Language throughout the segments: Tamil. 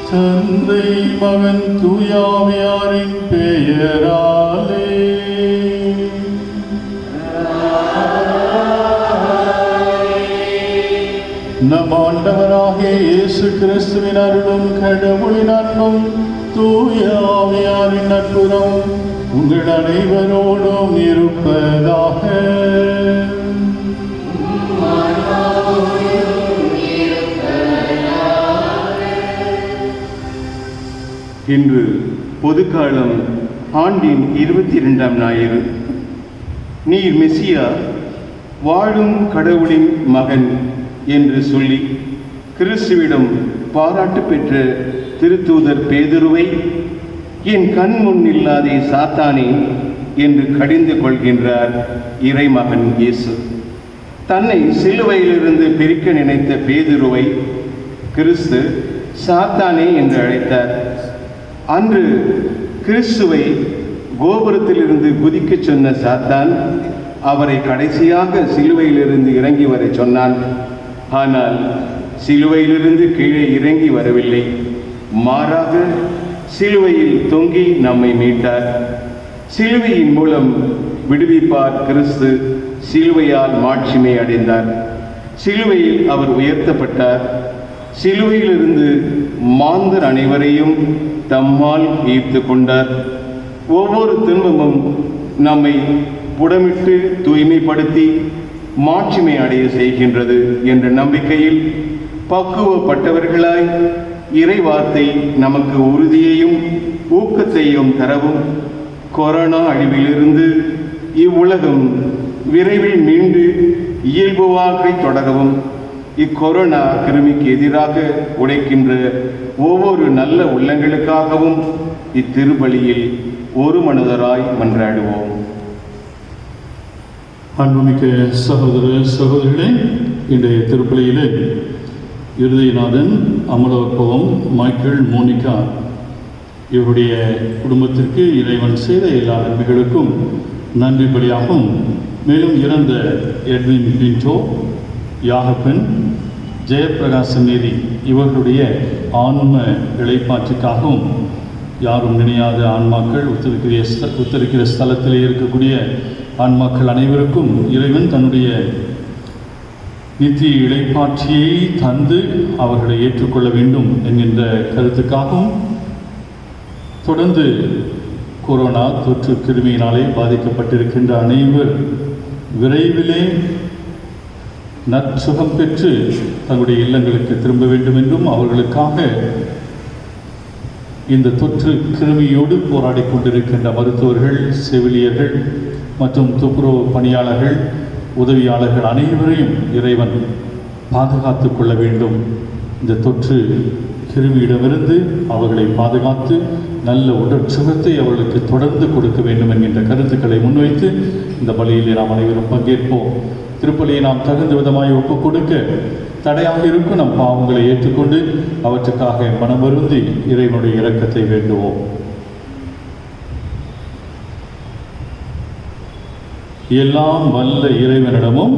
தந்தை மகன் தூயாவியாரின் பெயராலே நம் ஆண்டவராகிய இயேசு கிறிஸ்துவின் அருளும் கடவுளின் அன்பும் தூயாவியாரின் நட்புறம் உங்கள் அனைவரோடும் இருப்பதாக. இன்று பொதுக்காலம் ஆண்டின் 22ஆம் ஞாயிறு. நீர் மெசியா, வாழும் கடவுளின் மகன் என்று சொல்லி கிறிஸ்துவிடம் பாராட்டு பெற்ற திருத்தூதர் பேதுருவை என் கண் முன் இல்லாதே சாத்தானே என்று கடிந்து கொள்கின்றார் இறைமகன் இயேசு. தன்னை சிலுவையிலிருந்து பிரிக்க நினைத்த பேதுருவை கிறிஸ்து சாத்தானே என்று அழைத்தார். அன்று கிறிஸ்துவை கோபுரத்திலிருந்து குதிக்கச் சொன்ன சாத்தான் அவரை கடைசியாக சிலுவையிலிருந்து இறங்கி வர சொன்னான். ஆனால் சிலுவையிலிருந்து கீழே இறங்கி வரவில்லை. மாறாக சிலுவையில் தொங்கி நம்மை மீட்டார். சிலுவையின் மூலம் விடுவிப்பார் கிறிஸ்து சிலுவையால் மாட்சிமை அடைந்தார். சிலுவையில் அவர் உயர்த்தப்பட்டார். சிலுவையிலிருந்து மாந்தர் அனைவரையும் தம்மால் ஈர்த்து கொண்டார். ஒவ்வொரு துன்பமும் நம்மை புடமிட்டு தூய்மைப்படுத்தி மாட்சிமை அடைய செய்கின்றது என்ற நம்பிக்கையில் பக்குவப்பட்டவர்களாய் இறைவார்த்தை நமக்கு உறுதியையும் ஊக்கத்தையும் தரவும், கொரோனா அழிவிலிருந்து இவ்வுலகம் விரைவில் மீண்டு இயல்பு வாழ்க்கை தொடரவும், இக்கொரோனா கிருமிக்கு எதிராக உழைக்கின்ற ஒவ்வொரு நல்ல உள்ளங்களுக்காகவும் இத்திருப்பலியில் ஒரு மனதராய் மன்றாடுவோம். அன்புமிக்க சகோதர சகோதரிகளே, இன்றைய திருப்பலியிலே இருதயநாதன், அமலோற்பவம், மைக்கேல், மோனிகா இவருடைய குடும்பத்திற்கு இறைவன் செய்த எல்லா நன்மைகளுக்கும் நன்றி பலியாகும். மேலும் இறந்த எட்வின் பின்டோ, யாகப்பன், ஜெயப்பிரகாச மேரி இவர்களுடைய ஆன்ம இளைப்பாற்றுக்காகவும், யாரும் நினையாத ஆன்மாக்கள், உத்தரிக்கிற ஸ்தலத்திலே இருக்கக்கூடிய ஆன்மாக்கள் அனைவருக்கும் இறைவன் தன்னுடைய நித்திய இளைப்பாற்றியை தந்து அவர்களை ஏற்றுக்கொள்ள வேண்டும் என்கின்ற கருத்துக்காகவும், தொடர்ந்து கொரோனா தொற்று கிருமியினாலே பாதிக்கப்பட்டிருக்கின்ற அனைவர் விரைவிலே நற்சுகம் பெற்று தங்களுடைய இல்லங்களுக்கு திரும்ப வேண்டும் என்றும், அவர்களுக்காக இந்த தொற்று கிருமியோடு போராடி கொண்டிருக்கின்ற மருத்துவர்கள், செவிலியர்கள் மற்றும் துப்புரவு பணியாளர்கள், உதவியாளர்கள் அனைவரையும் இறைவன் பாதுகாத்து கொள்ள வேண்டும். இந்த தொற்று கிருமியிடமிருந்து அவர்களை பாதுகாத்து நல்ல உடற் சுகத்தை அவர்களுக்கு தொடர்ந்து கொடுக்க வேண்டும் என்கின்ற கருத்துக்களை முன்வைத்து இந்த பலியிலே நாம் அனைவரும் பங்கேற்போம். திருப்பலியை நாம் தகுந்த விதமாய் ஒப்புக் கொடுக்க தடையாக இருக்கும் நம் பாவங்களை ஏற்றுக்கொண்டு அவற்றுக்காக மனமருந்தி இறைவனுடைய இரக்கத்தை வேண்டுவோம். எல்லாம் வல்ல இறைவனிடமும்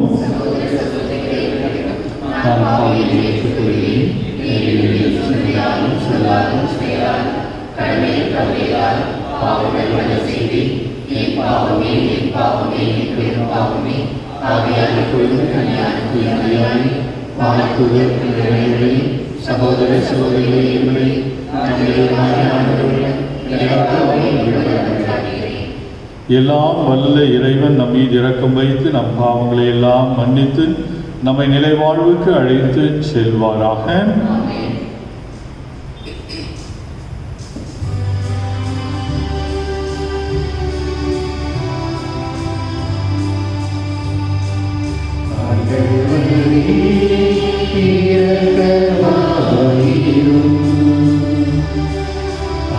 சகோதர சகோதரிகளை எல்லாம் வல்ல இறைவன் நம் மீது இரக்கம் வைத்து நம் பாவங்களை எல்லாம் மன்னித்து நம்மை நிலை வாழ்வுக்கு அழைத்து செல்வாராக.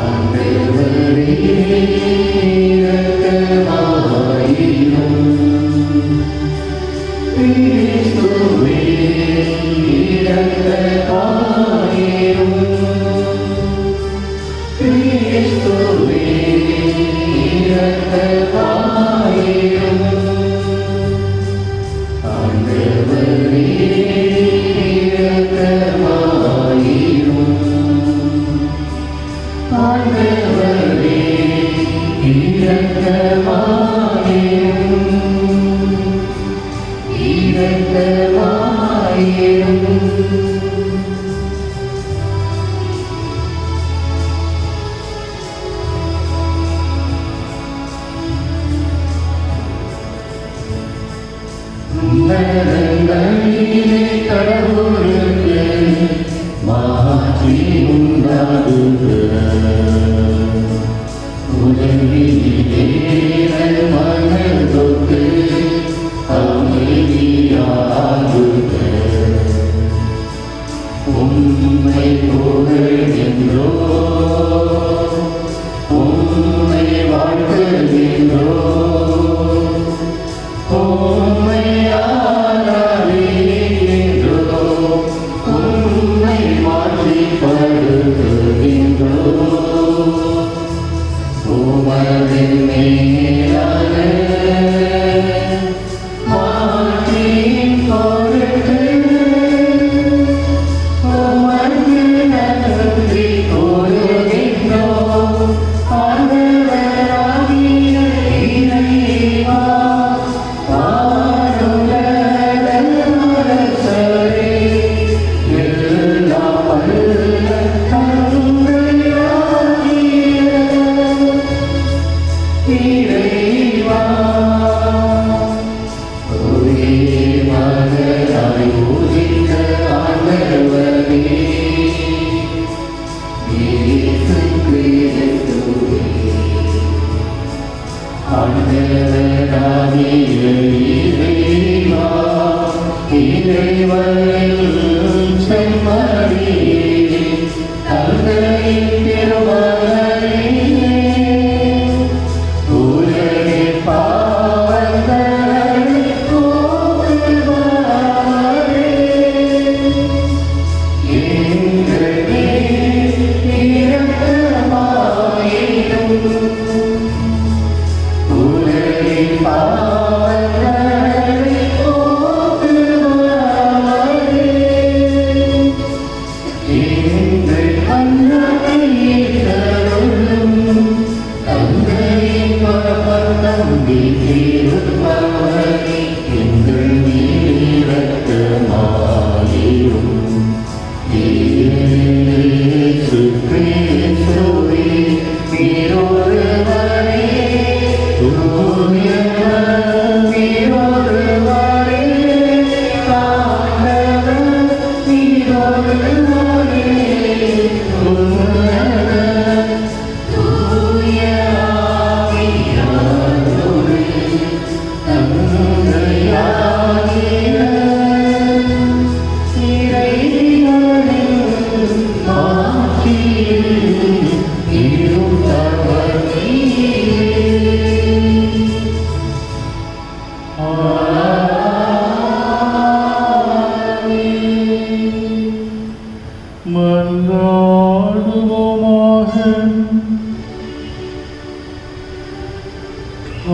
ஆண்டவரே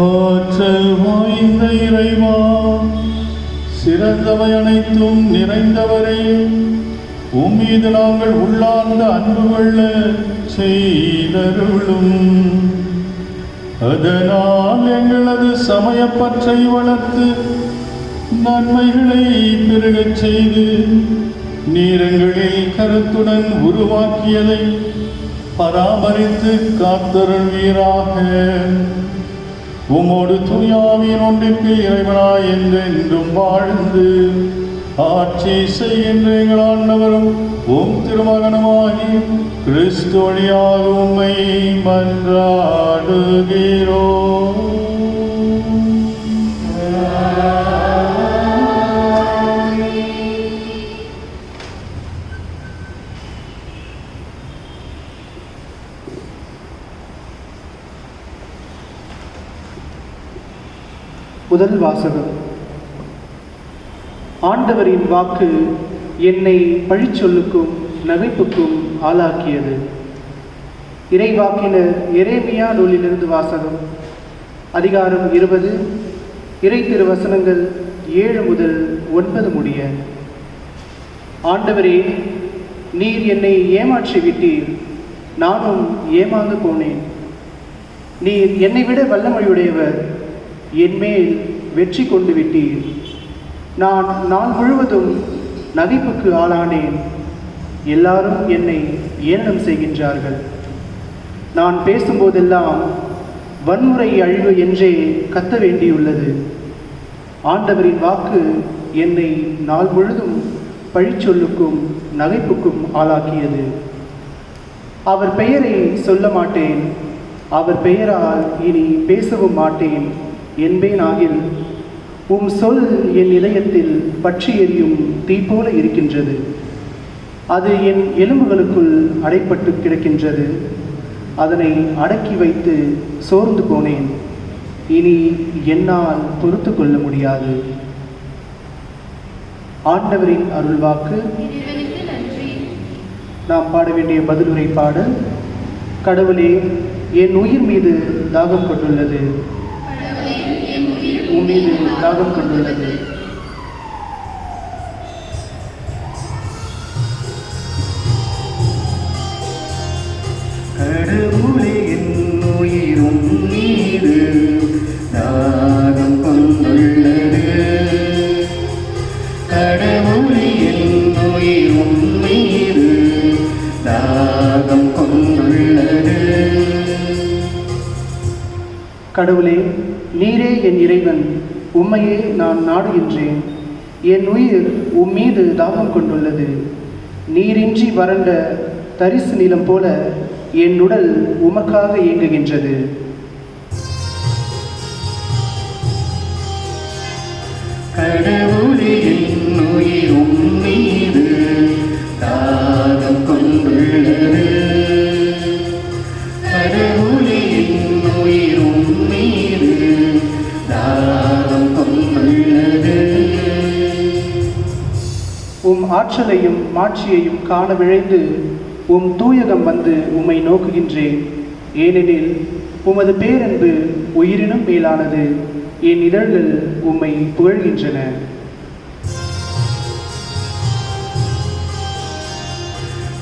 ஆற்றல் வாய்ந்த இறைவா, சிறந்தவை அனைத்தும் நிறைந்தவரே, உம்மீது நாங்கள் உள்ளார்ந்த அன்பு கொள்ள செய்தருளும். அதனால் எங்களது சமயப்பற்றை வளர்த்து நன்மைகளை பெருகச் செய்து நீரங்களில் கருத்துடன் உருவாக்கியதை பராமரித்து காத்தருள்வீராக. உமோடு துணியாவின் ஒன்றிற்கு இறைவனாய் என்றென்றும் வாழ்ந்து ஆட்சி செய்கின்ற எங்கள் ஆண்டவரும் உம் திருமகனுமாகி கிறிஸ்து வழியாக உம்மை மன்றாடுகிறோம். முதல் வாசகம். ஆண்டவரின் வாக்கு என்னை பழிச்சொல்லுக்கும் நகைப்புக்கும் ஆளாக்கியது. இறைவாக்கினர் எரேமியா நூலிலிருந்து வாசகம். அதிகாரம் 20, இறை திருவசனங்கள் 7 முதல் 9 முடிய. ஆண்டவரே, நீர் என்னை ஏமாற்றி விட்டீர், நானும் ஏமாந்து போனேன். நீர் என்னை விட வல்லமையுடையவர், என்மேல் வெற்றி கொண்டு விட்டீர். நான் நாள் முழுவதும் நகைப்புக்கு ஆளானேன். எல்லாரும் என்னை ஏளனம் செய்கின்றார்கள். நான் பேசும்போதெல்லாம் வன்முறை அழிவு என்றே கத்த வேண்டியுள்ளது. ஆண்டவரின் வாக்கு என்னை நாள் முழுதும் பழிச்சொல்லுக்கும் நகைப்புக்கும் ஆளாக்கியது. அவர் பெயரை சொல்ல மாட்டேன், அவர் பெயரால் இனி பேசவும் மாட்டேன் என்பேனாகில், உம் சொல் என் இதயத்தில் பற்றி எரியும் தீ போல இருக்கின்றது. அது என் எலும்புகளுக்குள் அடைப்பட்டு கிடக்கின்றது. அதனை அடக்கி வைத்து சோர்ந்து போனேன். இனி என்னால் பொறுத்து கொள்ள முடியாது. ஆண்டவரின் அருள்வாக்கு. நாம் பாட வேண்டிய பதிலுரை பாடல். கடவுளே, என் உயிர் மீது தாகம் கொண்டுள்ளது, உன் மீது தாகம் கொண்டுள்ளது. கடவுளே, என் உயிர் உன் மீது தாகம் கொண்டுள்ளது. கடவுளே, என் உயிர் உன் மீது தாகம் கொண்டுள்ளது. கடவுளே, நீரே என் இறைவன், உம்மையே நான் நாடுகின்றேன். என் உயிர் உம்மீது தாகம் கொண்டுள்ளது. நீரின்றி வறண்ட தரிசு நிலம் போல என் உடல் உமக்காக இயங்குகின்றது. கடவுளே, என் உயிர் உன் மீது தாகம் கொண்டுள்ளது. கடவுளே, என் உயிர் உன் மீது தாகம் கொண்டுள்ளது. உம் ஆற்றலையும் மாட்சியையும் காண விழைந்து உம் தூயகம் வந்து உம்மை நோக்குகின்றேன். ஏனெனில் உமது பேரன்பு உயிரினும் மேலானது. என் இதழ்கள் உம்மை புகழ்கின்றன.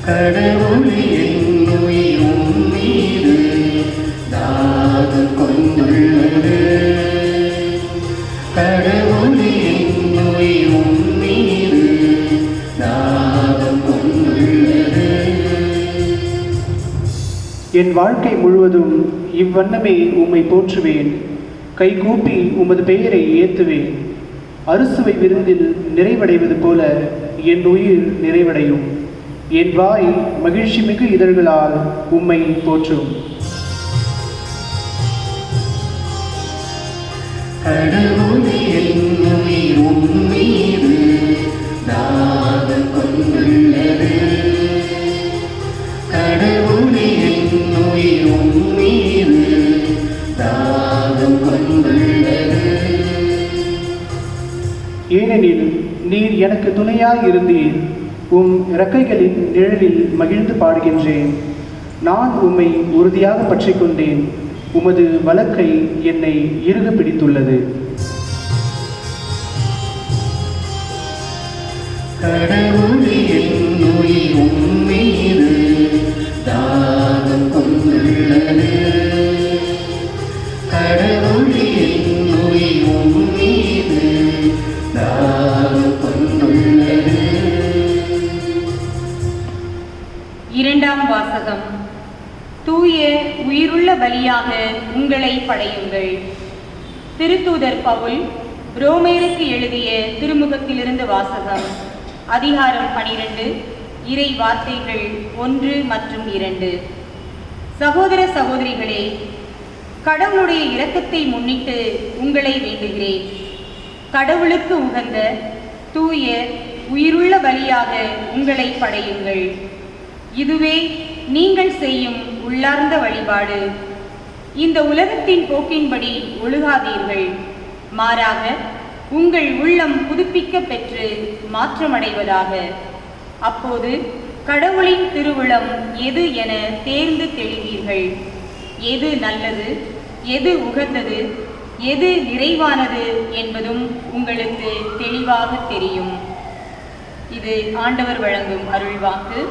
கடவுளே, என் உயிர் உன் மீது தாகம் கொண்டுள்ளது. கடவுளே, என் உயிர் உன் மீது தாகம் கொண்டுள்ளது. என் வாழ்க்கை முழுவதும் இவ்வண்ணமே உம்மை போற்றுவேன். கைகூப்பி உமது பெயரை ஏத்துவேன். அறுசுவை விருந்தில் நிறைவடைவது போல என் உயிர் நிறைவடையும். என் வாய் மகிழ்ச்சி மிகு இதழ்களால் உம்மை போற்றும். கடவுளே, என் உயிர் உன் மீது தாகம் கொண்டுள்ளது. கடவுளே, என் உயிர் உன் மீது தாகம் கொண்டுள்ளது. ஏனெனில் நீர் எனக்கு துணையாய் இருந்தீர். உம் இறக்கைகளின் நிழலில் மகிழ்ந்து பாடுகின்றேன். நான் உம்மை உறுதியாக பற்றி கொண்டேன். உமது வலக்கை என்னை இறுக பிடித்துள்ளது. கடவுளே, என் உயிர் உன் மீது தாகம் கொண்டுள்ளது. கடவுளே, என் உயிர் உன் மீது தாகம் கொண்டுள்ளது. இரண்டாம் வாசகம். தூய உயிருள்ள பலியாக உங்களை படையுங்கள். திருத்தூதர் பவுல் ரோமேருக்கு எழுதிய திருமுகத்திலிருந்து வாசகம். அதிகாரம் 12, இறை வார்த்தைகள் 1 மற்றும் 2. சகோதர சகோதரிகளே, கடவுளுடைய இரக்கத்தை முன்னிட்டு உங்களை வேண்டுகிறேன். கடவுளுக்கு உகந்த தூய உயிருள்ள பலியாக உங்களை படையுங்கள். இதுவே நீங்கள் செய்யும் உள்ளார்ந்த வழிபாடு. இந்த உலகத்தின் போக்கின்படி ஒழுகாதீர்கள். மாறாக உங்கள் உள்ளம் புதுப்பிக்க பெற்று மாற்றமடைவதாக. அப்போது கடவுளின் திருவுளம் எது என தேர்ந்து தெளிவீர்கள். எது நல்லது, எது உகந்தது, எது நிறைவானது என்பதும் உங்களுக்கு தெளிவாக தெரியும். இது ஆண்டவர் வழங்கும் அருள்வாக்கு.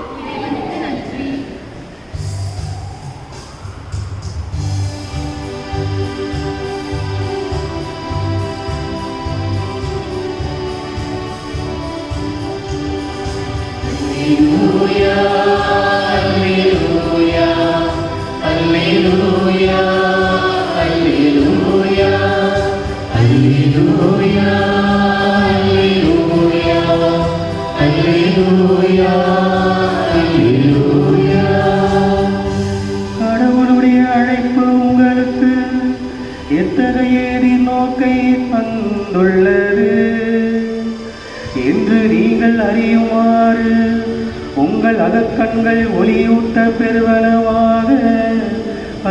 கடவுளுடைய அழைப்பு உங்களுக்கு எத்தகைய நோக்கை தந்துள்ளது என்று நீங்கள் அறியுமாறு உங்கள் அகக்கண்கள் ஒளியூட்ட பெறுவனவாக.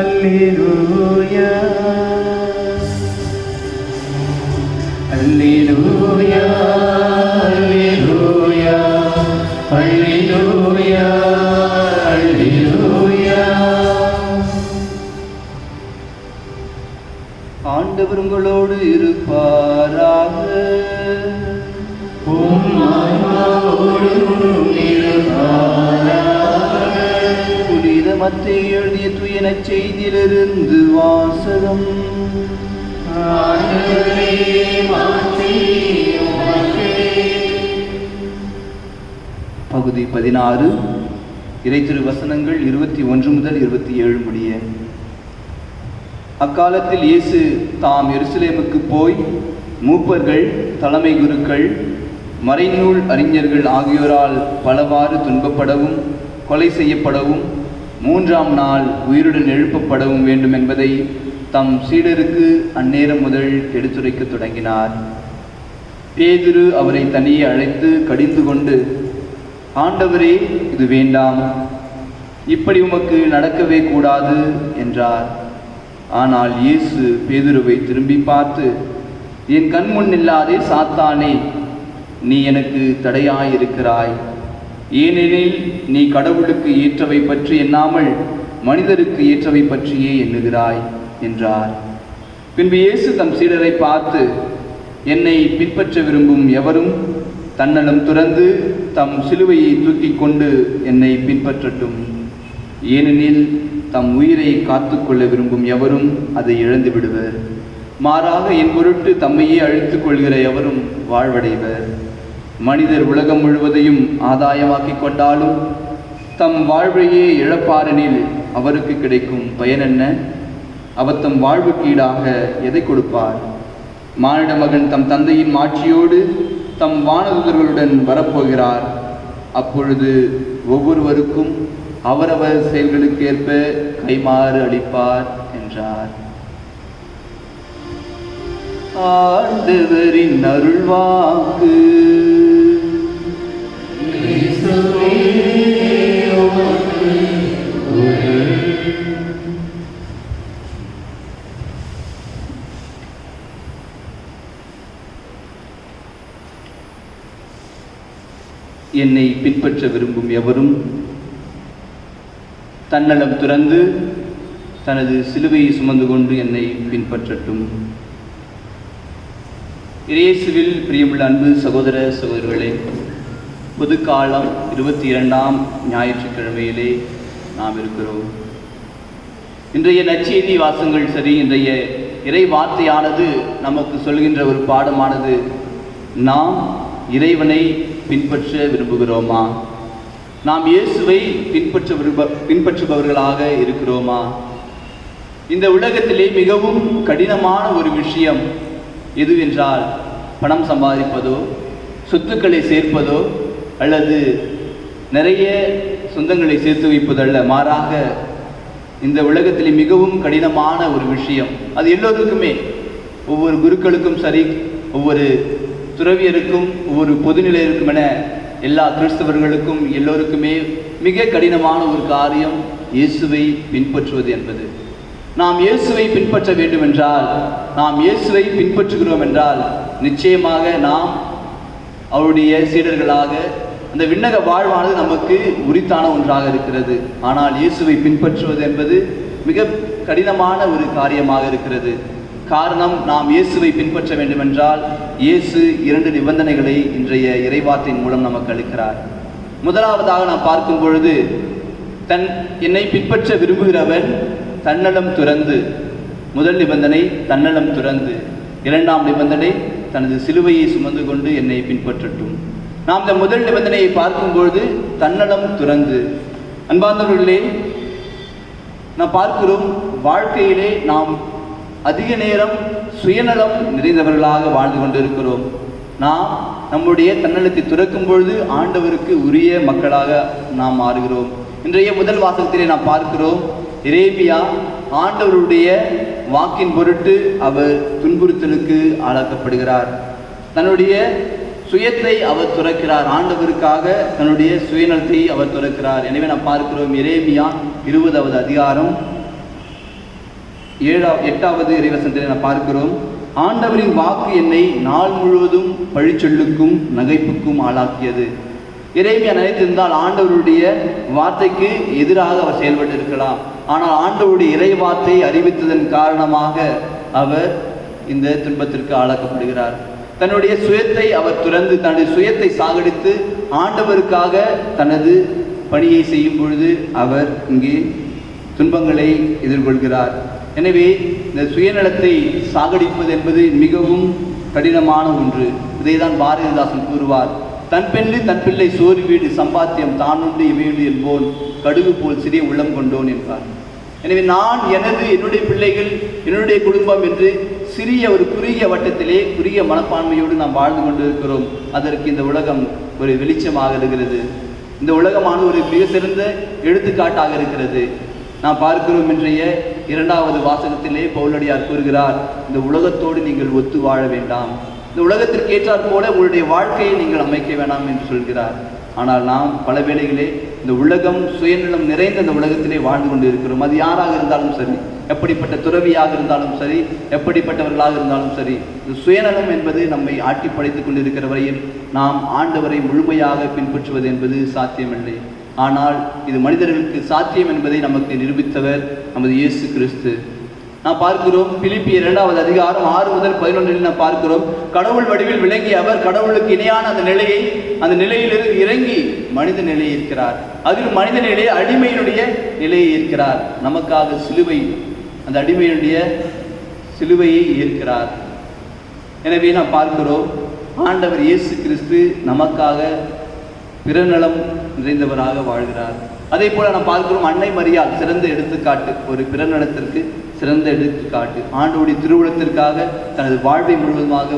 அல்லேலூயா அல்லேலூயா அல்லேலூயா அல்லேலூயா அல்லேலூயா. ஆண்டவர் உங்களோடு இருப்பாராக. புனித மத்தேயு எழுதிய தூய நற்செய்தியிலிருந்து வாசகம். பகுதி 16, இறைத்திரு வசனங்கள் 21 முதல் 27 முடிய. அக்காலத்தில் இயேசு தாம் எருசலேமுக்கு போய் மூப்பர்கள், தலைமை குருக்கள், மறைநூல் அறிஞர்கள் ஆகியோரால் பலவாறு துன்பப்படவும் கொலை செய்யப்படவும் 3ஆம் நாள் உயிருடன் எழுப்பப்படவும் வேண்டும் என்பதை தம் சீடருக்கு அந்நேரம் முதல் எடுத்துரைக்க தொடங்கினார். பேதுரு அவரை தனியே அழைத்து கடிந்து கொண்டு, ஆண்டவரே, இது வேண்டாம், இப்படி உமக்கு நடக்கவே கூடாது என்றார். ஆனால் இயேசு பேதுருவை திரும்பி பார்த்து, என் கண் முன் இல்லாதே சாத்தானே, நீ எனக்கு தடையாயிருக்கிறாய். ஏனெனில் நீ கடவுளுக்கு ஏற்றவை பற்றி எண்ணாமல் மனிதருக்கு ஏற்றவை பற்றியே எண்ணுகிறாய் என்றார். பின்பு இயேசு தம் சீடரை பார்த்து, என்னை பின்பற்ற விரும்பும் எவரும் தன்னலம் துறந்து தம் சிலுவையை தூக்கி கொண்டு என்னை பின்பற்றட்டும். ஏனெனில் தம் உயிரை காத்து கொள்ள விரும்பும் எவரும் அதை இழந்து விடுவர். மாறாக என் பொருட்டு தம்மையே அழித்துக் கொள்கிற எவரும் வாழ்வடைவர். மனிதர் உலகம் முழுவதையும் ஆதாயமாக்கிக் கொண்டாலும் தம் வாழ்வையே இழப்பாரெனில் அவருக்கு கிடைக்கும் பயன் என்ன? அவர் தம் வாழ்வுக்கு ஈடாக எதை கொடுப்பார்? மானிட மகன் தம் தந்தையின் மாட்சியோடு தம் வானதூதர்களுடன் வரப்போகிறார். அப்பொழுது ஒவ்வொருவருக்கும் அவரவர் செயல்களுக்கேற்ப கைமாறு அளிப்பார் என்றார். ஆண்டவரின் அருள்வாக்கு. என்னை பின்பற்ற விரும்பும் எவரும் தன்னலம் துறந்து தனது சிலுவையை சுமந்து கொண்டு என்னை பின்பற்றட்டும். இயேசுவில் பிரியமுள்ள அன்பு சகோதர சகோதரிகளே, பொதுக்காலம் 22ஆம் ஞாயிற்றுக்கிழமையிலே நாம் இருக்கிறோம். இன்றைய நற்செய்தி வாசகங்கள் சரி, இன்றைய இறை வார்த்தையானது நமக்கு சொல்கின்ற ஒரு பாடமானது, நாம் இறைவனை பின்பற்ற விரும்புகிறோமா? நாம் இயேசுவை பின்பற்றுபவர்களாக இருக்கிறோமா? இந்த உலகத்திலே மிகவும் கடினமான ஒரு விஷயம் எதுவென்றால் பணம் சம்பாதிப்பதோ, சொத்துக்களை சேர்ப்பதோ, அல்லது நிறைய சொந்தங்களை சேர்த்து வைப்பதல்ல. மாறாக இந்த உலகத்திலே மிகவும் கடினமான ஒரு விஷயம், அது எல்லோருக்குமே, ஒவ்வொரு குருக்களுக்கும் சரி, ஒவ்வொரு துறவியருக்கும், ஒவ்வொரு பொதுநிலையருக்கும் என எல்லா கிறிஸ்தவர்களுக்கும் எல்லோருக்குமே மிக கடினமான ஒரு காரியம் இயேசுவை பின்பற்றுவது என்பது. நாம் இயேசுவை பின்பற்ற வேண்டும் என்றால், நாம் இயேசுவை பின்பற்றுகிறோம் என்றால் நிச்சயமாக நாம் அவருடைய சீடர்களாக அந்த விண்ணக வாழ்வானது நமக்கு உரித்தான ஒன்றாக இருக்கிறது. ஆனால் இயேசுவை பின்பற்றுவது என்பது மிக கடினமான ஒரு காரியமாக இருக்கிறது. காரணம், நாம் இயேசுவை பின்பற்ற வேண்டுமென்றால் இயேசு 2 நிபந்தனைகளை இன்றைய இறைவார்த்தையின் மூலம் நமக்கு அளிக்கிறார். முதலாவதாக நாம் பார்க்கும் பொழுது, என்னை பின்பற்ற விரும்புகிறவன் தன்னலம் துறந்து, முதல் நிபந்தனை தன்னலம் துறந்து, 2ஆம் நிபந்தனை தனது சிலுவையை சுமந்து கொண்டு என்னை பின்பற்றட்டும். நாம் இந்த முதல் நிபந்தனையை பார்க்கும்பொழுது தன்னலம் துறந்து, அன்பார்ந்தவர்களே, நாம் பார்க்கிறோம் வாழ்க்கையிலே நாம் அதிக நேரம் சுயநலம் நிறைந்தவர்களாக வாழ்ந்து கொண்டிருக்கிறோம். நாம் நம்முடைய தன்னலத்தை துறக்கும் பொழுது ஆண்டவருக்கு உரிய மக்களாக நாம் மாறுகிறோம். இன்றைய முதல் வாசகத்திலே நாம் பார்க்கிறோம், எரேமியா ஆண்டவருடைய வாக்கின் பொருட்டு அவர் துன்புறுத்தலுக்கு ஆளாக்கப்படுகிறார். தன்னுடைய சுயத்தை அவர் துறக்கிறார், ஆண்டவருக்காக தன்னுடைய சுயநலத்தை அவர் துறக்கிறார். எனவே நாம் பார்க்கிறோம், எரேமியா 20வது அதிகாரம் 8வது இறைவசனத்திலே நாம் பார்க்கிறோம், ஆண்டவரின் வாக்கு என்னை நாள் முழுவதும் பழிச்சொல்லுக்கும் நகைப்புக்கும் ஆளாக்கியது. எரேமியா நினைத்திருந்தால் ஆண்டவருடைய வார்த்தைக்கு எதிராக அவர் செயல்பட்டு இருக்கலாம். ஆனால் ஆண்டவருடைய இறை வார்த்தை அறிவித்ததன் காரணமாக அவர் இந்த துன்பத்திற்கு ஆளாக்கப்படுகிறார். தன்னுடைய சுயத்தை அவர் துறந்து, தன்னுடைய சுயத்தை சாகடித்து ஆண்டவருக்காக தனது பணியை செய்யும் பொழுது அவர் இங்கே துன்பங்களை எதிர்கொள்கிறார். எனவே இந்த சுயநலத்தை சாகடிப்பது என்பது மிகவும் கடினமான ஒன்று. இதைதான் பாரதிதாசன் கூறுவார், தன் பெண்ணு தன் பிள்ளை சோறு வீடு சம்பாத்தியம் தான் உண்டு இவையுண்டு என்போன் கடுகு போல் சிறிய உள்ளம் கொண்டோன் என்பார். எனவே நான் என்னுடைய பிள்ளைகள் என்னுடைய குடும்பம் என்று சிறிய ஒரு குறுகிய வட்டத்திலே குறுகிய மனப்பான்மையோடு நாம் வாழ்ந்து கொண்டிருக்கிறோம். அதற்கு இந்த உலகம் ஒரு வெளிச்சமாக இருக்கிறது. இந்த உலகமான ஒரு மிக சிறந்த எடுத்துக்காட்டாக இருக்கிறது. நாம் பார்க்கிறோம், இன்றைய 2வது வாசகத்திலே பவுலடியார் கூறுகிறார், இந்த உலகத்தோடு நீங்கள் ஒத்து வாழ வேண்டாம், இந்த உலகத்திற்கு ஏற்றாற் போல உங்களுடைய வாழ்க்கையை நீங்கள் அமைக்க வேண்டாம் என்று சொல்கிறார். ஆனால் நாம் பல வேளைகளே இந்த உலகம் சுயநலம் நிறைந்த இந்த உலகத்திலே வாழ்ந்து கொண்டு இருக்கிறோம். அது யாராக இருந்தாலும் சரி, எப்படிப்பட்ட துறவியாக இருந்தாலும் சரி, எப்படிப்பட்டவர்களாக இருந்தாலும் சரி, இந்த சுயநலம் என்பது நம்மை ஆட்டி படைத்துக் கொண்டிருக்கிற வரையில் நாம் ஆண்டவரை முழுமையாக பின்பற்றுவது என்பது சாத்தியமில்லை. ஆனால் இது மனிதர்களுக்கு சாத்தியம் என்பதை நமக்கு நிரூபித்தவர் நமது இயேசு கிறிஸ்து. நாம் பார்க்கிறோம், பிலிப்பியர் 2வது அதிகாரம் 6 முதல் 11 நாம் பார்க்கிறோம், கடவுள் வடிவில் விளங்கி அவர் கடவுளுக்கு இணையான அந்த நிலையிலிருந்து இறங்கி மனித நிலையை இருக்கிறார். அதில் மனித நிலையை அடிமையினுடைய நிலையை இருக்கிறார். நமக்காக சிலுவை, அந்த அடிமையினுடைய சிலுவையை ஏற்கிறார். எனவே நாம் பார்க்கிறோம், ஆண்டவர் இயேசு கிறிஸ்து நமக்காக பிறநலம் நிறைந்தவராக வாழ்கிறார். அதே போல நாம் பார்க்கிறோம், அன்னை மரியாள் சிறந்த எடுத்துக்காட்டு, ஒரு பிறநலத்திற்கு சிறந்த எடுத்துக்காட்டு. ஆண்டவருடைய திருவுளத்திற்காக தனது வாழ்வை முழுவதுமாக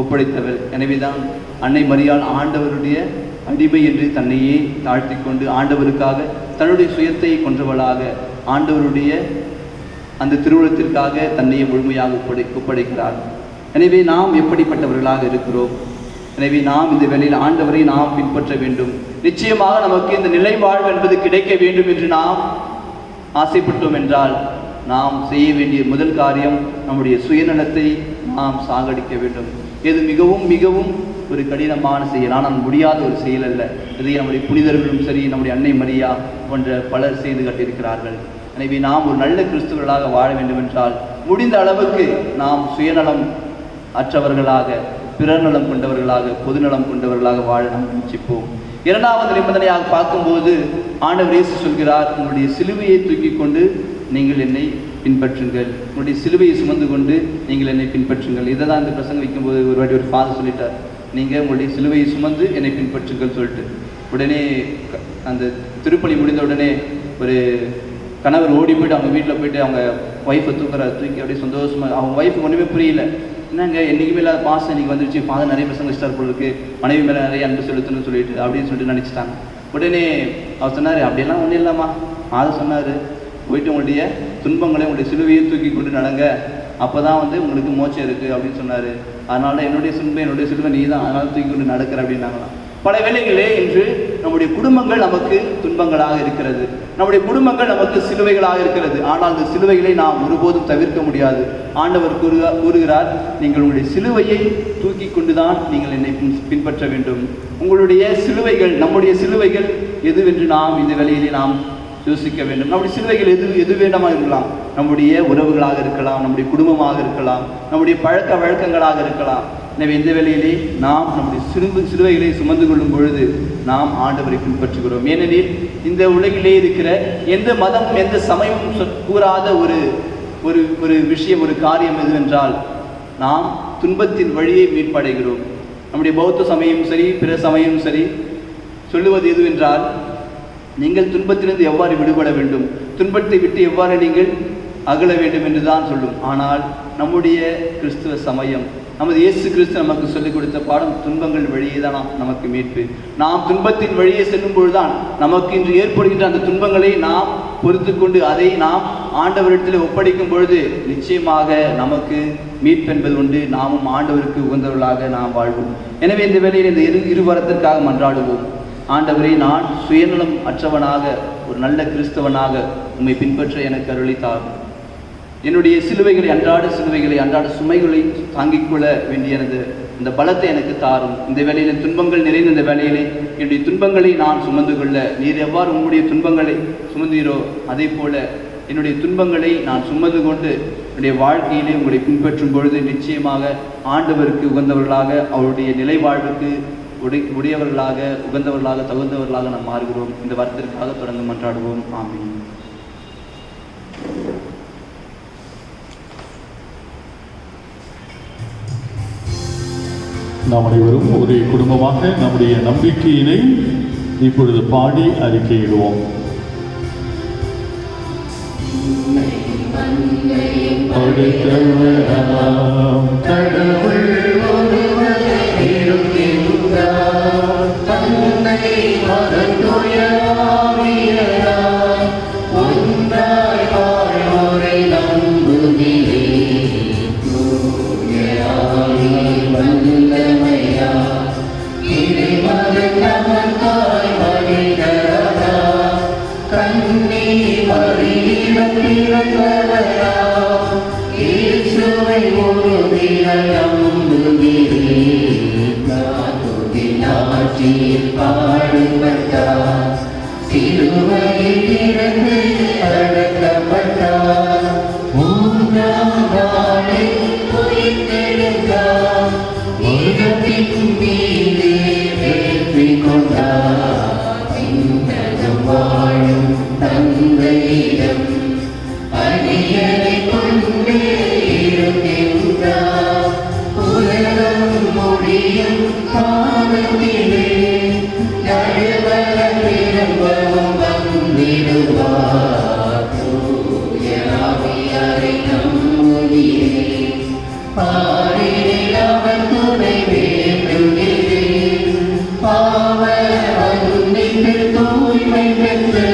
ஒப்படைத்தவர். எனவேதான் அன்னை மரியாள் ஆண்டவருடைய அடிமை என்று தன்னையே தாழ்த்தி கொண்டு ஆண்டவருக்காக தன்னுடைய சுயத்தை கொன்றவளாக ஆண்டவருடைய அந்த திருவுளத்திற்காக தன்னையே முழுமையாக ஒப்படைக்கிறார். எனவே நாம் எப்படிப்பட்டவர்களாக இருக்கிறோம்? எனவே நாம் இந்த வேளையில் ஆண்டவரை நாம் பின்பற்ற வேண்டும். நிச்சயமாக நமக்கு இந்த நிலை வாழ்வு என்பது கிடைக்க வேண்டும் என்று நாம் ஆசைப்பட்டோம் என்றால் நாம் செய்ய வேண்டிய முதல் காரியம் நம்முடைய சுயநலத்தை நாம் சாகடிக்க வேண்டும். இது மிகவும் மிகவும் ஒரு கடினமான செயல், ஆனால் முடியாத ஒரு செயல் அல்ல. இதை நம்முடைய புனிதர்களும் சரி, நம்முடைய அன்னை மரியா போன்ற பலர் செய்து காட்டியிருக்கிறார்கள். எனவே நாம் ஒரு நல்ல கிறிஸ்துவர்களாக வாழ வேண்டும் என்றால் முடிந்த அளவுக்கு நாம் சுயநலம் அற்றவர்களாக, பிறநலம் கொண்டவர்களாக, பொதுநலம் கொண்டவர்களாக வாழ நாம் முயற்சிப்போம். 2வது நிபந்தனையாக பார்க்கும்போது ஆண்டவர் இயேசு சொல்கிறார், உங்களுடைய சிலுவையை தூக்கி கொண்டு நீங்கள் என்னை பின்பற்றுங்கள், உங்களுடைய சிலுவையை சுமந்து கொண்டு நீங்கள் என்னை பின்பற்றுங்கள். இதை தான் இந்த பிரசங்கம் வைக்கும்போது ஒரு வாட்டி ஒரு ஃபாதர் சொல்லிட்டார், நீங்கள் உங்களுடைய சிலுவையை சுமந்து என்னை பின்பற்றுங்கள் சொல்லிட்டு. உடனே அந்த திருப்பலி முடிந்த உடனே ஒரு கணவர் ஓடி போய்ட்டு அவங்க வீட்டில் போய்ட்டு அவங்க ஒய்ஃபை தூக்கி அப்படியே சந்தோஷமாக, அவங்க ஒய்ஃபுக்கு ஒன்றுமே புரியல, என்னங்க என்றைக்குமே இல்லாத பாசம் இன்றைக்கி வந்துருச்சு, ஃபாதர் நிறைய பிரசங்க ஸ்டார் போல இருக்குது, மனைவி மேலே நிறைய அன்பு செலுத்தணும்னு சொல்லிட்டு அப்படின்னு சொல்லிட்டு நினச்சிட்டாங்க. உடனே அவர் சொன்னார், அப்படியெல்லாம் ஒன்றும் இல்லைம்மா, அதை சொன்னார், போயிட்டு உங்களுடைய துன்பங்களை உங்களுடைய சிலுவையை தூக்கி கொண்டு நடங்க, அப்போ தான் உங்களுக்கு மோட்சம் இருக்குது அப்படின்னு சொன்னார். அதனால என்னுடைய சிலுவை நீ தான், அதனால தூக்கி கொண்டு நடக்கிற அப்படின்னாங்களாம். பல வேளைகளிலே இன்று நம்முடைய குடும்பங்கள் நமக்கு துன்பங்களாக இருக்கிறது, நம்முடைய குடும்பங்கள் நமக்கு சிலுவைகளாக இருக்கிறது. ஆனால் அந்த சிலுவைகளை நாம் ஒருபோதும் தவிர்க்க முடியாது. ஆண்டவர் கூறுகிறார், நீங்கள் உங்களுடைய சிலுவையை தூக்கி கொண்டுதான் நீங்கள் என்னை பின்பற்ற வேண்டும். உங்களுடைய சிலுவைகள், நம்முடைய சிலுவைகள் எதுவென்று நாம் இந்த வேளையிலே நாம் யோசிக்க வேண்டும். நம்முடைய சிலுவைகள் எது வேண்டாமா இருக்கலாம். நம்முடைய உறவுகளாக இருக்கலாம், நம்முடைய குடும்பமாக இருக்கலாம், நம்முடைய பழக்க வழக்கங்களாக இருக்கலாம். எனவே இந்த வேளையிலே நாம் நம்முடைய சிலுவைகளை சுமந்து கொள்ளும் பொழுது நாம் ஆண்டவரை பின்பற்றுகிறோம். ஏனெனில் இந்த உலகிலே இருக்கிற எந்த மதமும் எந்த சமயமும் கூறாத ஒரு விஷயம், ஒரு காரியம் எதுவென்றால் நாம் துன்பத்தின் வழியை மீட்படைகிறோம். நம்முடைய பௌத்த சமயம் சரி, பிற சமயம் சரி சொல்லுவது எதுவென்றால், நீங்கள் துன்பத்திலிருந்து எவ்வாறு விடுபட வேண்டும், துன்பத்தை விட்டு எவ்வாறு நீங்கள் அகல வேண்டும் என்று தான் சொல்லும். ஆனால் நம்முடைய கிறிஸ்துவ சமயம், நமது இயேசு கிறிஸ்து நமக்கு சொல்லிக் கொடுத்த பாடம், துன்பங்கள் வழியே தான் நமக்கு மீட்பு. நாம் துன்பத்தின் வழியே செல்லும் பொழுதுதான் நமக்கு இன்று ஏற்படுகின்ற அந்த துன்பங்களை நாம் பொறுத்து கொண்டு அதை நாம் ஆண்டவரிடத்தில் ஒப்படைக்கும் பொழுது நிச்சயமாக நமக்கு மீட்பென்பது உண்டு. நாமும் ஆண்டவருக்கு உகந்தவர்களாக நாம் வாழ்வோம். எனவே இந்த வேளையில் இந்த இருவரத்திற்காக மன்றாடுவோம். ஆண்டவரே, நான் சுயநலம் அற்றவனாக ஒரு நல்ல கிறிஸ்தவனாக உம்மை பின்பற்ற எனக்கு அருளித்தார். என்னுடைய சிலுவைகளை, அன்றாட சுமைகளை தாங்கிக் கொள்ள வேண்டிய இந்த பலத்தை எனக்கு தாரும். இந்த வேளையிலே துன்பங்கள் நிறைந்த இந்த வேளையிலே என்னுடைய துன்பங்களை நான் சுமந்து கொள்ள நீர் எவ்வாறு உங்களுடைய துன்பங்களை சுமந்தீரோ அதே போல என்னுடைய துன்பங்களை நான் சுமந்து கொண்டு என்னுடைய வாழ்க்கையிலே உங்களை பின்பற்றும் பொழுது நிச்சயமாக ஆண்டவருக்கு உகந்தவர்களாக, அவருடைய நிலை வாழ்வுக்கு உடையவர்களாக, உகந்தவர்களாக, தகுந்தவர்களாக நாம் மாறுகிறோம். இந்த வார்த்தைக்காக தொடர்ந்து மன்றாடுவோம். ஆமென். நாம் அனைவரும் ஒரே குடும்பமாக நம்முடைய நம்பிக்கையினை இப்பொழுது பாடி அறிக்கையிடுவோம். அடுத்தவராம் கடவுள் ஒருவர் இருக்கின்றார், தன்னை மறந்துய ஆவியரார், ஒன்றாய் வாழ்வோரை நம்புகிறேன். தூய ஆவியின் வல்லமையா, இறைமகன் நமக்காய் வருகிறாரா, கன்னி மரியிடம் பிறந்தவரா, இயேசுவை உறுதியாய் நம்புகிறேன். நாட்டில் பாடுபட்டார், சிலுவையில் இருந்து அடக்கப்பட்டார், மூன்றாம் நாளில் உயிர்த்தெழுந்தார், உலகத்தின் மீது வெற்றி கொண்டார். சின்னதும் வாழும் தந்தையிடம் அடியனை கொண்டு இருக்கின்றார், உலகம் முடியும் காலத்திலே நடுவர திரும்பவும் வந்திடுவார். தூய ஆவியாரை நம்புகிறேன், பாரினில் அவர் துணை வேண்டுகிறேன், பாவ மன்னிப்பு தூய்மை பெற்று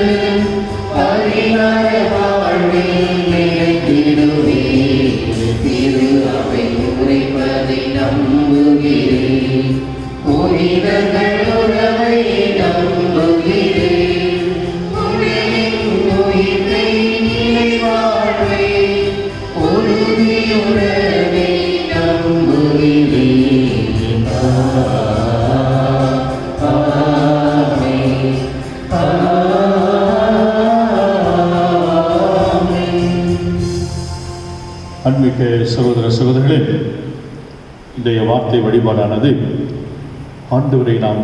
பரிகார வாழ்வில் நிலைத்திடுவேன். திரு அவை உரைப்பதை நம்புகிறேன், புனிதர்கள் உறவை நம்புகிறேன், உலகின் உயிரை நிலை வாழ்வை உறுதியுறவை நம்புகிறேன். ஆமென். அன்பிக்க சகோதர சகோதரர்களே, இன்றைய வார்த்தை வழிபாடானது ஆண்டவரை நாம்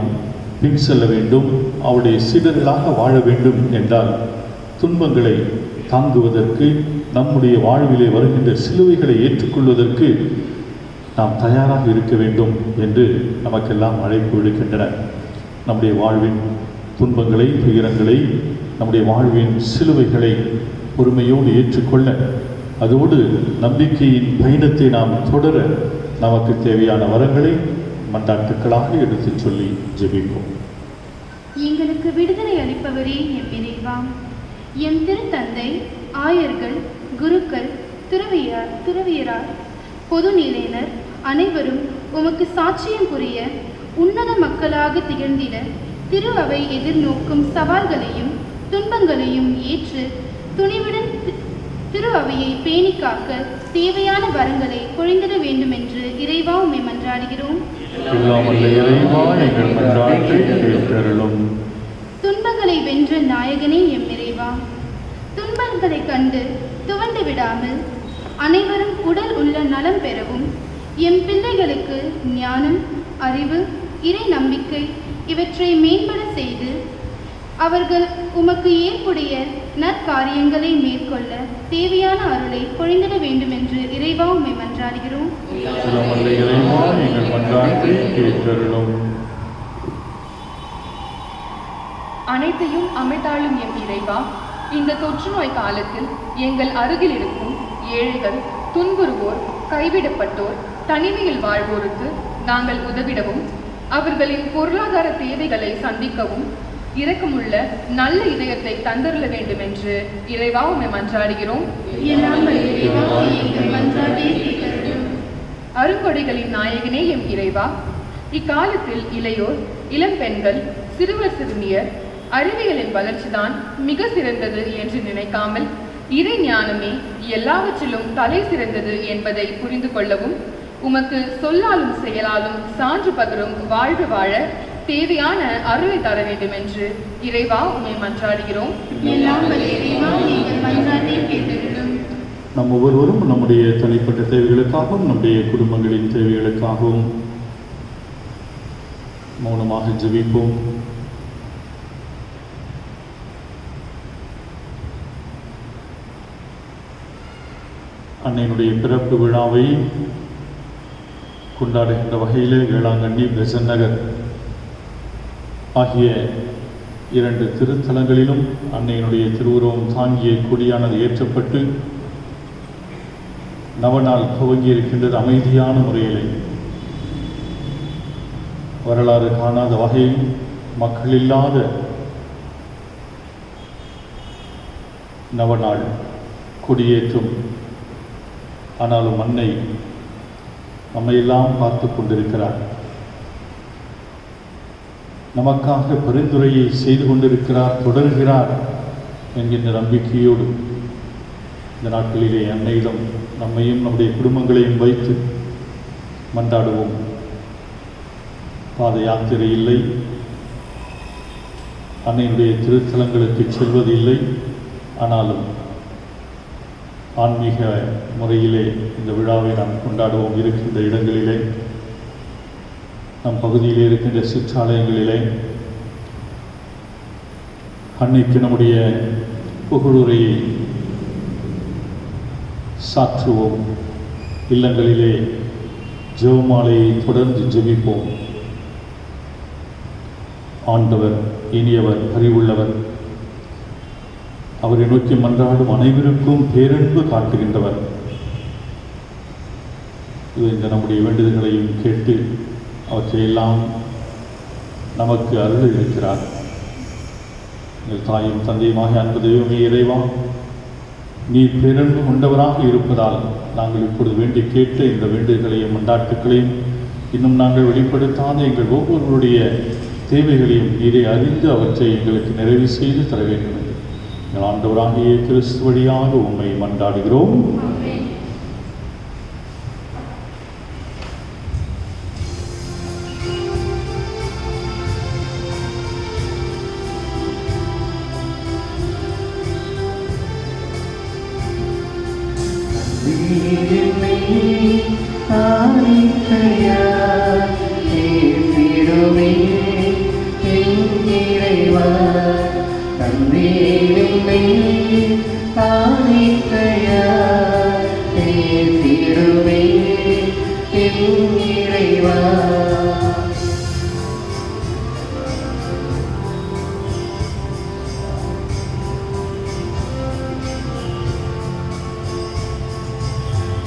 பின் செல்ல வேண்டும், அவருடைய சீடர்களாக வாழ வேண்டும் என்றால் துன்பங்களை தாங்குவதற்கு, நம்முடைய வாழ்விலே வருகின்ற சிலுவைகளை ஏற்றுக்கொள்வதற்கு நாம் தயாராக இருக்க வேண்டும் என்று நமக்கெல்லாம் அழைப்பு விடுக்கின்றன. நம்முடைய வாழ்வின் துன்பங்களை, துயரங்களை, நம்முடைய வாழ்வின் சிலுவைகளை பொறுமையோடு ஏற்றுக்கொள்ள, அதோடு நம்பிக்கையின் பயணத்தை நாம் தொடர நமக்கு தேவையான வரங்களை மன்றாட்டுக்களாக எடுத்துச் சொல்லி ஜெபிப்போம். எங்களுக்கு விடுதலை அளிப்பவரே எம் இறைவா, எம் திருத்தந்தை, ஆயர்கள், குருக்கள், துறவியரார், பொதுநிலையினர் அனைவரும் உமக்கு சாட்சியம் புரிய உன்னத மக்களாக திகழ்ந்திட திரு அவை எதிர்நோக்கும் சவால்களையும் துன்பங்களையும் ஏற்று துணிவுடன் திரு அவையை பேணி காக்க தேவையான வரங்களை பொழிந்திட வேண்டும் என்று இறைவா உம்மை மன்றாடுகிறோம். துன்பங்களை வென்ற நாயகனே எம் இறைவா, துன்பங்களை கண்டு துவண்டு விடாமல் அனைவரும் உடல் உள்ள நலம் பெறவும் எம் பிள்ளைகளுக்கு ஞானம், அறிவு, இறை நம்பிக்கை இவற்றை மேம்பட செய்து அவர்கள் உமக்கு ஏற்புடைய நற்காரியங்களை மேற்கொள்ள தேவையான அருளை பொழிந்திட வேண்டும் என்று இறைவா உம்மை மன்றாடுகிறோம். அனைத்தையும் அமைத்தாளும் எம் இறைவா, இந்த தொற்று நோய் காலத்தில் எங்கள் அருகில் இருக்கும் ஏழைகள், துன்புறுவோர், கைவிடப்பட்டோர், தனிமையில் வாழ்வோருக்கு நாங்கள் உதவிடவும் அவர்களின் பொருளாதார தேவைகளை சந்திக்கவும் இரக்கமுள்ள நல்ல இதயத்தை தந்தருள வேண்டும் என்று இறைவா உம்மை மன்றாடுகிறோம். அருங்கொடைகளின் நாயகனே எம் இறைவா, இக்காலத்தில் இளையோர், இளம் பெண்கள், சிறுவர் சிறுமியர் அறிவியலின் வளர்ச்சிதான் மிக சிறந்தது என்று நினைக்காமல் இறை ஞானமே எல்லாவற்றிலும் தலை சிறந்தது என்பதை புரிந்து கொள்ளவும் உமக்கு சொல்லாலும் செயலாலும் சான்று பகரும் வாழ்வு வாழ தேவையான அருளை தர வேண்டும் என்று இறைவா உம்மை மன்றாடுகிறோம். நம் ஒவ்வொருவரும் நம்முடைய தனிப்பட்ட தேவைகளுக்காகவும் நம்முடைய குடும்பங்களின் தேவைகளுக்காகவும் மௌனமாக ஜெபிப்போம். அன்னையினுடைய பிறப்பு விழாவை கொண்டாடுகின்ற வகையிலே வேளாங்கண்ணி, பெசன்ட் நகர் ஆகிய 2 திருத்தலங்களிலும் அன்னையினுடைய திருவுருவம் தாங்கிய கொடியானது ஏற்றப்பட்டு நவநாள் துவங்கி இருக்கின்றது. அமைதியான முறையிலே வரலாறு காணாத வகையில் மக்கள் இல்லாத நவநாள் கொடியேற்றும். ஆனாலும் அன்னை நம்மையெல்லாம் பார்த்து கொண்டிருக்கிறார், நமக்காக பரிந்துரையை செய்து கொண்டிருக்கிறார், தொடர்கிறார் என்கின்ற நம்பிக்கையோடு இந்த நாட்களிலே அன்னையிடம் நம்மையும் நம்முடைய குடும்பங்களையும் வைத்து மன்றாடுவோம். பாத யாத்திரை இல்லை, அன்னையினுடைய திருத்தலங்களுக்கு செல்வது இல்லை. ஆனாலும் ஆன்மீக முறையிலே இந்த விழாவை நாம் கொண்டாடுவோம். இருக்கின்ற இடங்களிலே, நம் பகுதியிலே இருக்கின்ற சிற்றாலயங்களிலே அன்னைக்கு நம்முடைய புகழுரையை சாற்றுவோம். இல்லங்களிலே ஜெபமாலையை தொடர்ந்து ஜெபிப்போம். ஆண்டவர் இனியவர், அறிவுள்ளவர், அவரை நோக்கி மன்றாடும் அனைவருக்கும் பேரன்பு காட்டுகின்றவர். இந்த நம்முடைய வேண்டுதல்களையும் கேட்டு அவற்றையெல்லாம் நமக்கு அருள் இருக்கிறார். எங்கள் தாயும் தந்தையுமாக அன்பு தெய்வமே இறைவா, நீ பேரன்பு கொண்டவராக இருப்பதால் நாங்கள் இப்பொழுது வேண்டி கேட்ட இந்த வேண்டுதல்களையும் மன்றாட்டுகளையும் இன்னும் நாங்கள் வெளிப்படுத்தாத எங்கள் ஒவ்வொருவருடைய தேவைகளையும் நீரை அறிந்து அவற்றை எங்களுக்கு நிறைவு செய்து தர வேண்டும். எங்கள் ஆண்டவராகிய கிறிஸ்து வழியாக உம்மை மன்றாடுகிறோம்.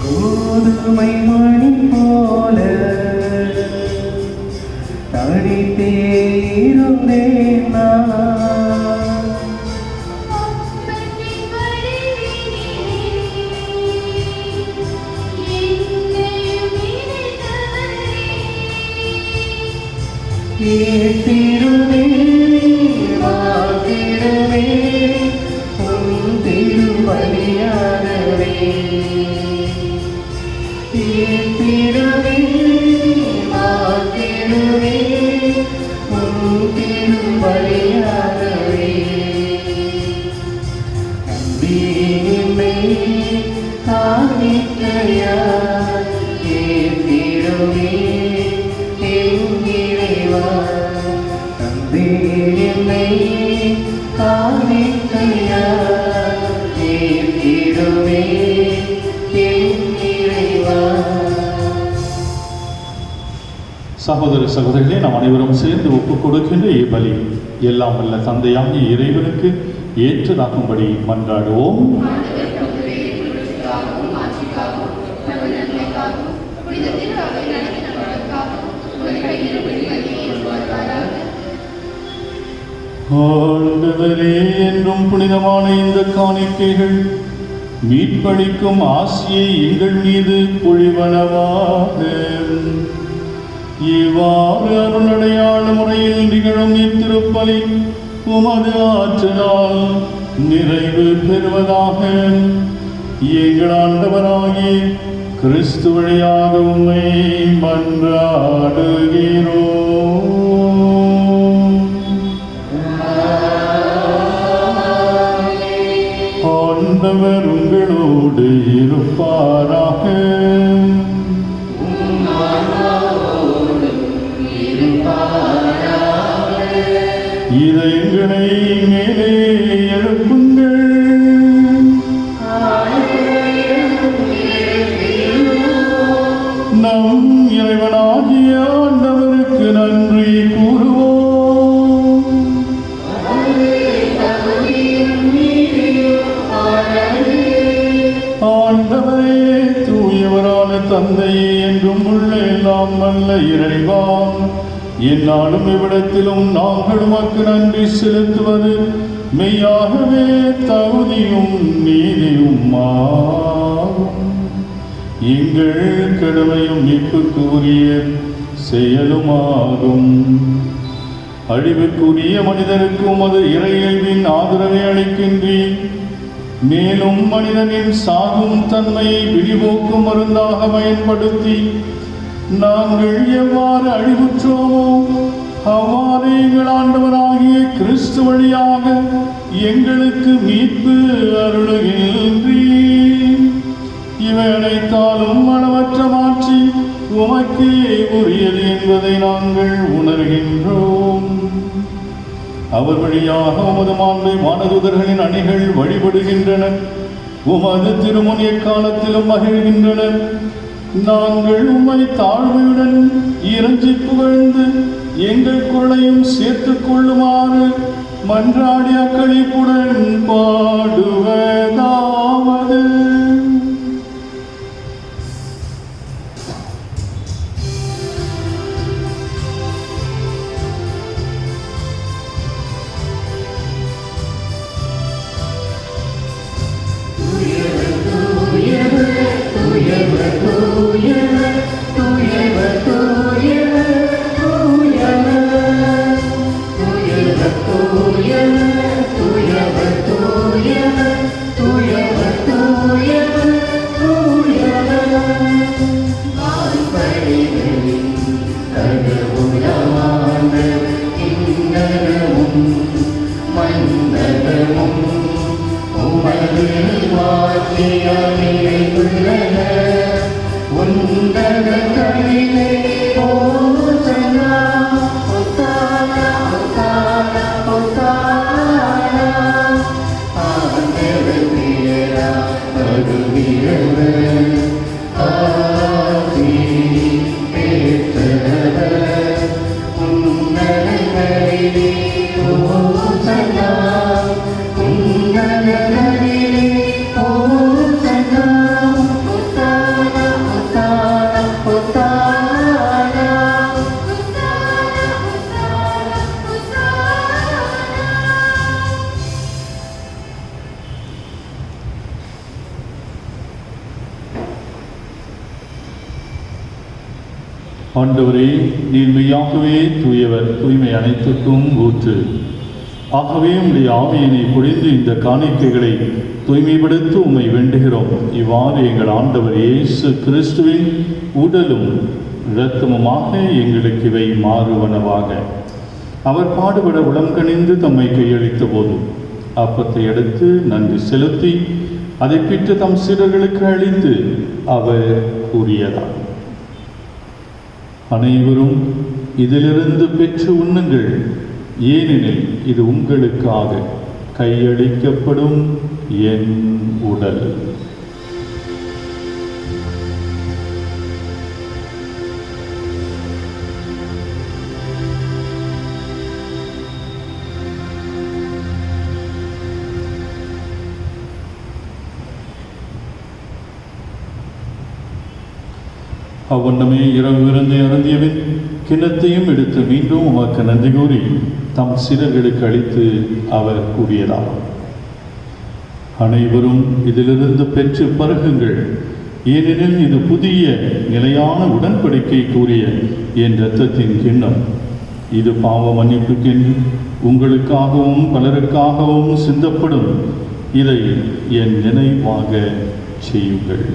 கோதுமை மணி போல தடித்தே இருந்தேன் நான். ஏற்றிடுமே வாழ்த்திடுமே உன் திருவழியாகவே. ஏற்றிடுமே வாழ்த்திடுமே உன் திருவழியாகவே. என்னை காணிக்கையாய் ஏற்றிடுமே என் இறைவா. தந்தே என்னை காணிக்கையாய் ஏற்றிடுமே என் இறைவா. சகோதர சகோதரிகளே, நாம் அனைவரும் சேர்ந்து ஒப்புக் கொடுக்கின்ற இப்பலி எல்லாம் வல்ல தந்தையாகிய இறைவனுக்கு ஏற்றதாகும்படி மன்றாடுவோம். ஆண்டவரே, என்றும் புனிதமான இந்த காணிக்கைகள் மீட்பளிக்கும் ஆசியை எங்கள் மீது பொழிவனவாக. இவ்வாறு அருளடையாள முறையில் நிகழும் இத்திருப்பலி உமது ஆற்றலால் நிறைவு பெறுவதாக. எங்கள் ஆண்டவராகிய கிறிஸ்து வழியாக உம்மை மன்றாடுகிறோம். ஆண்டவர் உங்களோடு இருப்பாராக. இதயங்களை மேலே எழுப்புங்கள். நம் இறைவனாகிய ஆண்டவருக்கு நன்றி கூறுவோம். ஆண்டவரே, தூயவரான தந்தையே, என்றும் உள்ள எல்லாம் வல்ல இறைவா, என்னாலும் இவ்விடத்திலும் நாங்கள் உமக்கு நன்றி செலுத்துவது மெய்யாகவே தகுதியும் நீதியுமாகும். எங்கள் கடமையும் மீட்புக்குரிய செயலுமாகும். அழிவுக்குரிய மனிதருக்கும் அது இறையல்வின் ஆதரவை அளிக்கின்றேன். மேலும் மனிதனின் சாகும் தன்மையை விழிபோக்கும் மருந்தாக பயன்படுத்தி நாங்கள் எவ்வாறு அழிவுற்றோமோ அவ்வாறு எங்கள் ஆண்டவராகிய கிறிஸ்து வழியாக எங்களுக்கு மீட்பு அருளுகின்றீர். இவை அனைத்தாலும் அளவற்ற மாற்றி உமக்கே உரியது என்பதை நாங்கள் உணர்கின்றோம். அவர் வழியாக உமது மாண்பை வானதூதர்களின் அணிகள் வழிபடுகின்றன. உமது திருமுன் எக்காலத்திலும் மகிழ்கின்றனர். நாங்கள் உம்மை தாழ்மையுடன் இறைஞ்சி புகழ்ந்து எங்கள் குரலையும் சேர்த்துக் கொள்ளுமாறு மன்றாடி அக்களிப்புடன் பாடுவதாவது. தூயவர் ஆண்டவரே, நீர் மெய்யாகவே தூயவர், தூய்மை அனைத்துக்கும் ஊற்று. ஆகவே உம்முடைய ஆவியினை பொழிந்து இந்த காணிக்கைகளை தூய்மைப்படுத்த உம்மை வேண்டுகிறோம். இவ்வாறு எங்கள் ஆண்டவர் இயேசு கிறிஸ்துவின் உடலும் இரத்தமுமாக எங்களுக்கு இவை மாறுவனவாக. அவர் பாடுபட உளங்கணிந்து தம்மை கையளித்த போது அப்பத்தை எடுத்து நன்றி செலுத்தி அதை பிற்று தம் சீடர்களுக்கு அளித்து அவர் கூறியதார்: அனைவரும் இதிலிருந்து பெற்று உண்ணுங்கள், ஏனெனில் இது உங்களுக்காக கையளிக்கப்படும் என் உடல். அவ்வண்ணமே இரவு விருந்தை அருந்தியவின் கிண்ணத்தையும் எடுத்து மீண்டும் உமக்கு நன்றி கூறி தம் சீடர்களுக்கு அளித்து அவர் கூறியதாம்: அனைவரும் இதிலிருந்து பெற்று பருகுங்கள், ஏனெனில் இது புதிய நிலையான உடன்படிக்கை கூறிய என் இரத்தத்தின் கிண்ணம். இது பாவ மன்னிப்புக்கென்று உங்களுக்காகவும் பலருக்காகவும் சிந்தப்படும். இதை என் நினைவாக செய்யுங்கள்.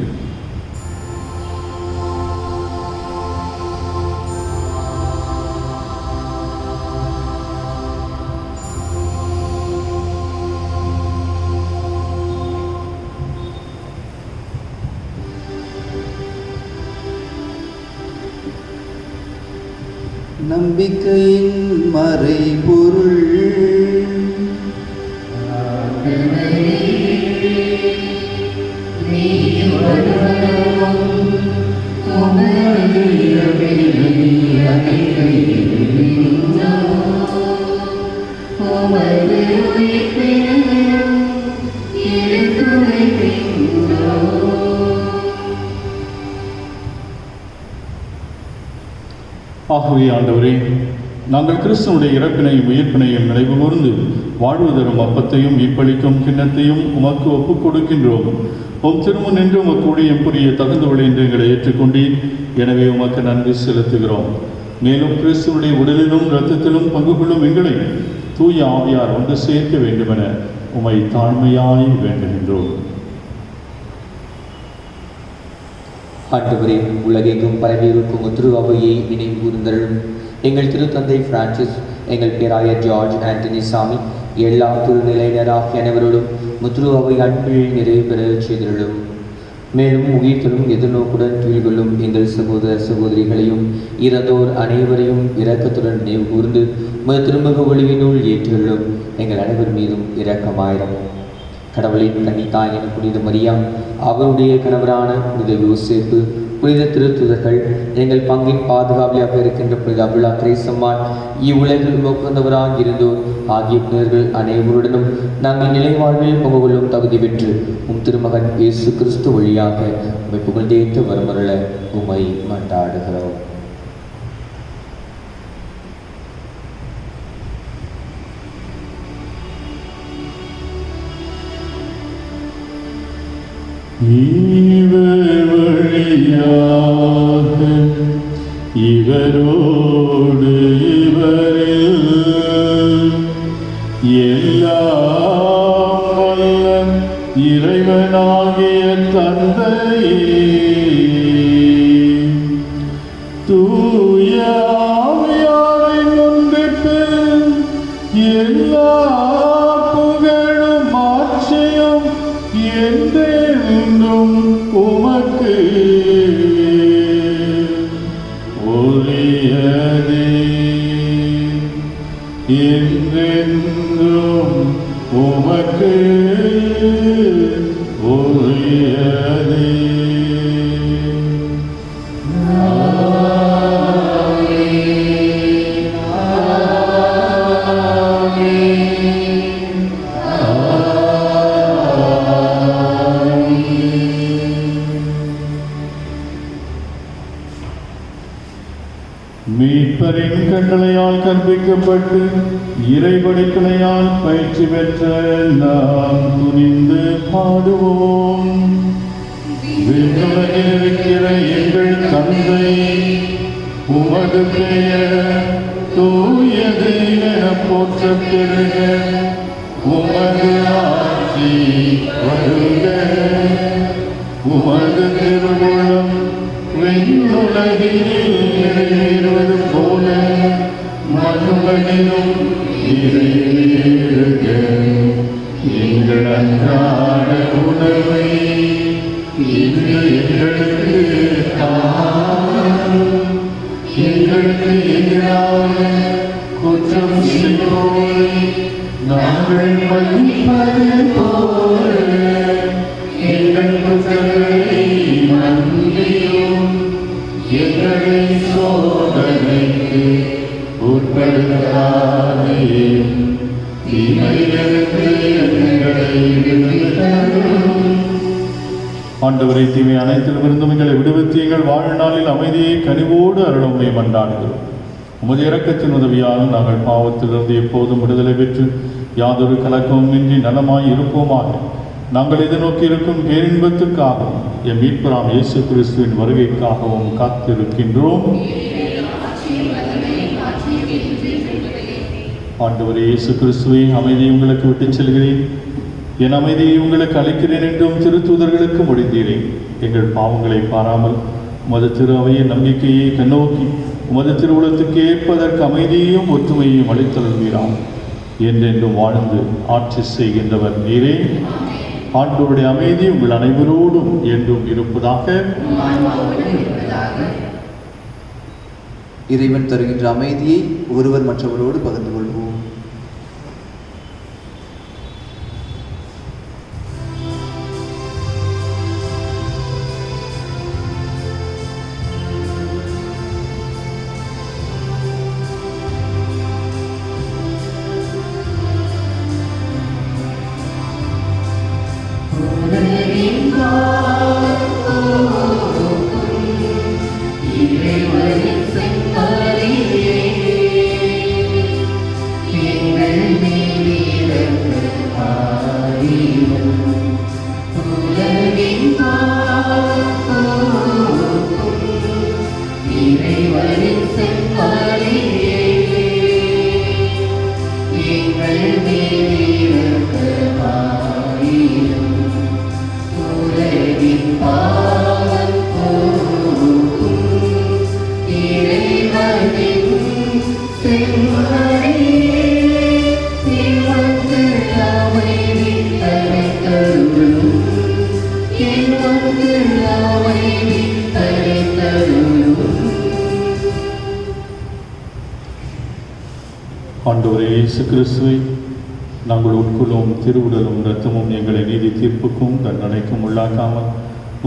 நம்பிக்கையின் மறைபொருள் ஆகவே ஆண்டவரே, நாங்கள் கிறிஸ்துவனுடைய இறப்பினையும் உயிர்ப்பினையும் நினைவு கூர்ந்து வாழ்வு தரும் அப்பத்தையும் இப்பளிக்கும் கிண்ணத்தையும் உமக்கு ஒப்புக் கொடுக்கின்றோம். உம் திரும்ப நின்று உமக்கு ஊழியம் புரிய தகுந்தவளை என்று எங்களை ஏற்றுக்கொண்டீர். எனவே உமக்கு நன்றி செலுத்துகிறோம். மேலும் கிறிஸ்துவனுடைய உடலிலும் இரத்தத்திலும் பங்கு கொள்ளும் எங்களை தூய ஆவியார் ஒன்று சேர்க்க வேண்டுமென உமை தாழ்மையாய் வேண்டுகின்றோம். ஆண்டவரே, உலகெங்கும் பரவியிருக்கும் திரு அவையை நினைவு கூர்ந்தருளும். எங்கள் திருத்தந்தை பிரான்சிஸ், எங்கள் பேராயர் ஜார்ஜ் ஆண்டனி சாமி, எல்லா திருநிலையினராகிய அனைவரோடும் முத்ரு அவை அன்பில் நிறைவு பெற செய்திருளும். மேலும் உயிர்த்தலும் எதிர்நோக்குடன் துயில் கொள்ளும் எங்கள் சகோதர சகோதரிகளையும் இறந்தோர் அனைவரையும் இரக்கத்துடன் நினைவு கூர்ந்து திருமுக ஒளிவினுள் ஏற்றுள்ளும். எங்கள் அனைவர் மீதும் இரக்கமாயிரம். கடவுளின் கன்னித்தாயின் புனித மரியா, அவருடைய கணவரான புனித யோசேப்பு, புனித திருத்துதர்கள், எங்கள் பங்கின் பாதுகாவலியாக இருக்கின்ற புனித அபுலா திரேசம்மாள், இவ்வுலகில் நோக்குந்தவராக இருந்தோர் ஆகிய புனிதர்கள் அனைவருடனும் நாங்கள் நிலை வாழ்வில் பங்கு கொள்ளும் தகுதி பெற்று திருமகன் இயேசு கிறிஸ்து வழியாக உம்மை புகழ்ந்தேற்று வரமருள உம்மை மன்றாடுகிறோம். இவர் வழியாக இவரோடு இவரில் எல்லாம் வல்ல இறைவனாகிய தந்தையே, தூய ஆவியாரின் ஒன்றிப்பில் எல்லா புகழும் ஆட்சியும் என்றென்றும் உமக்கு உரியதே. என்றென்றும் உமக்கு உரியதே. மீட்பரின் கட்டளையால் கற்பிக்கப்பட்டு இறைபடிப்பினையால் பயிற்சி பெற்ற நாம் துணிந்து பாடுவோம். விண்ணுலகில் இருக்கிற எங்கள் தந்தை, உமது பெயர் தூயது என போற்றப் பெறுக. உமது ஆட்சி வருக. உமது திருவுளம் விண்ணுலகில் நிறைவேறுவது போல மண்ணுலகிலும் நிறைவேறுக. எங்கள் அன்றாட உணவை இன்று எங்களுக்கு தாரும். எங்களுக்கு எதிராக குற்றம் செய்வோரை நாங்கள் மன்னிப்பது போல எங்கள் குற்றங்களை மன்னியும். எங்களை சோதனைக்கு உட்படுத்தாதேயும். தீமையிலிருந்து எங்களை விடுவித்தருளும். ஆண்டவரை தீமை அனைத்திலும் இருந்தும் எங்களை விடுவித்து எங்கள் வாழ்நாளில் அமைதியை கனிவோடு அருளுமை மன்றாடுகிறோம். உமது இரக்கத்தின் உதவியால் நாங்கள் பாவத்திலிருந்து எப்போதும் விடுதலை பெற்று யாதொரு கலக்கமும் இன்றி நலமாய் இருப்போமாக. நாங்கள் எதிர்நோக்கி இருக்கும் பேரின்பத்துக்காகவும் எம் மீட்பராம் இயேசு கிறிஸ்துவின் வருகைக்காகவும் காத்திருக்கின்றோம். ஆண்டவரே இயேசு கிறிஸ்துவை அமைதியை உங்களுக்கு விட்டுச் செல்கிறேன், என் அமைதியை உங்களுக்கு அளிக்கிறேன் என்றும் திருத்தூதர்களுக்கு முடிந்தீரேன். எங்கள் பாவங்களை பாராமல் உமது திரு அவையின் நம்பிக்கையை கண்ணோக்கி உமது திருவுளத்துக்கு ஏற்பதற்கு அமைதியையும் ஒற்றுமையையும் அளித்தருள்வீராம். என்றென்றும் வாழ்ந்து ஆட்சி செய்கின்றவர் நீரே. ஆண்டவருடைய அமைதி உங்கள் அனைவரோடும் என்றும் இருப்பதாக. இறைவன் தருகின்ற அமைதியை ஒருவர் மற்றவரோடு பகிர்ந்து கொள்வோம். ஆண்டவரே இயேசு கிறிஸ்துவை நாங்கள் உட்கொள்ளும் திருவுடலும் இரத்தமும் எங்களை நீதி தீர்ப்புக்கும் தண்டனைக்கும் உள்ளாக்காமல்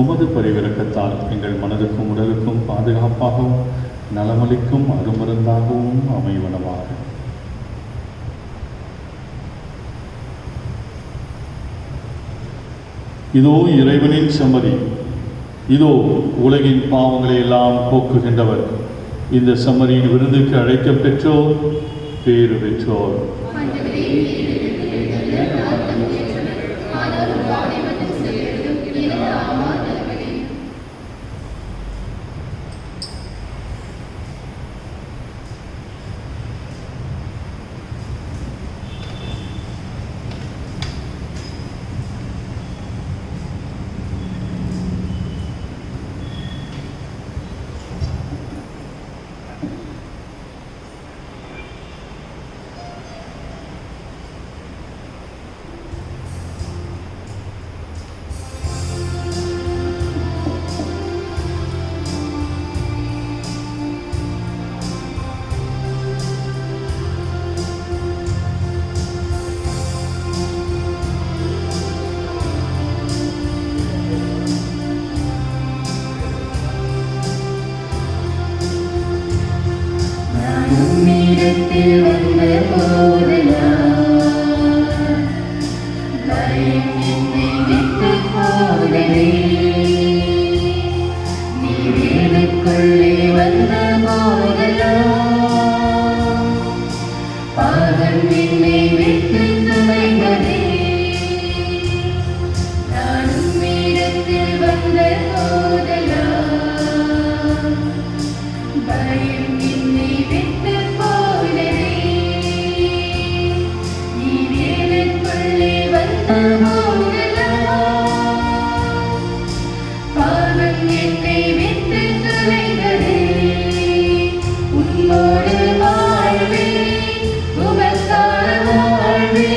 உமது பரிவிரக்கத்தால் எங்கள் மனதுக்கும் உடலுக்கும் பாதுகாப்பாகவும் நலமளிக்கும் அருமருந்தாகவும் அமைவனமாக. இதோ இறைவனின் செம்மறி, இதோ உலகின் பாவங்களை எல்லாம் போக்குகின்றவர். இந்த செம்மறியின் விருதுக்கு அழைக்கப் பெற்றோர் பேறு பெற்றோர். Bye. என்னை விட்டு தொலைந்ததே. உம்மோடு வாழ்வே, உமக்காக வாழ்வே,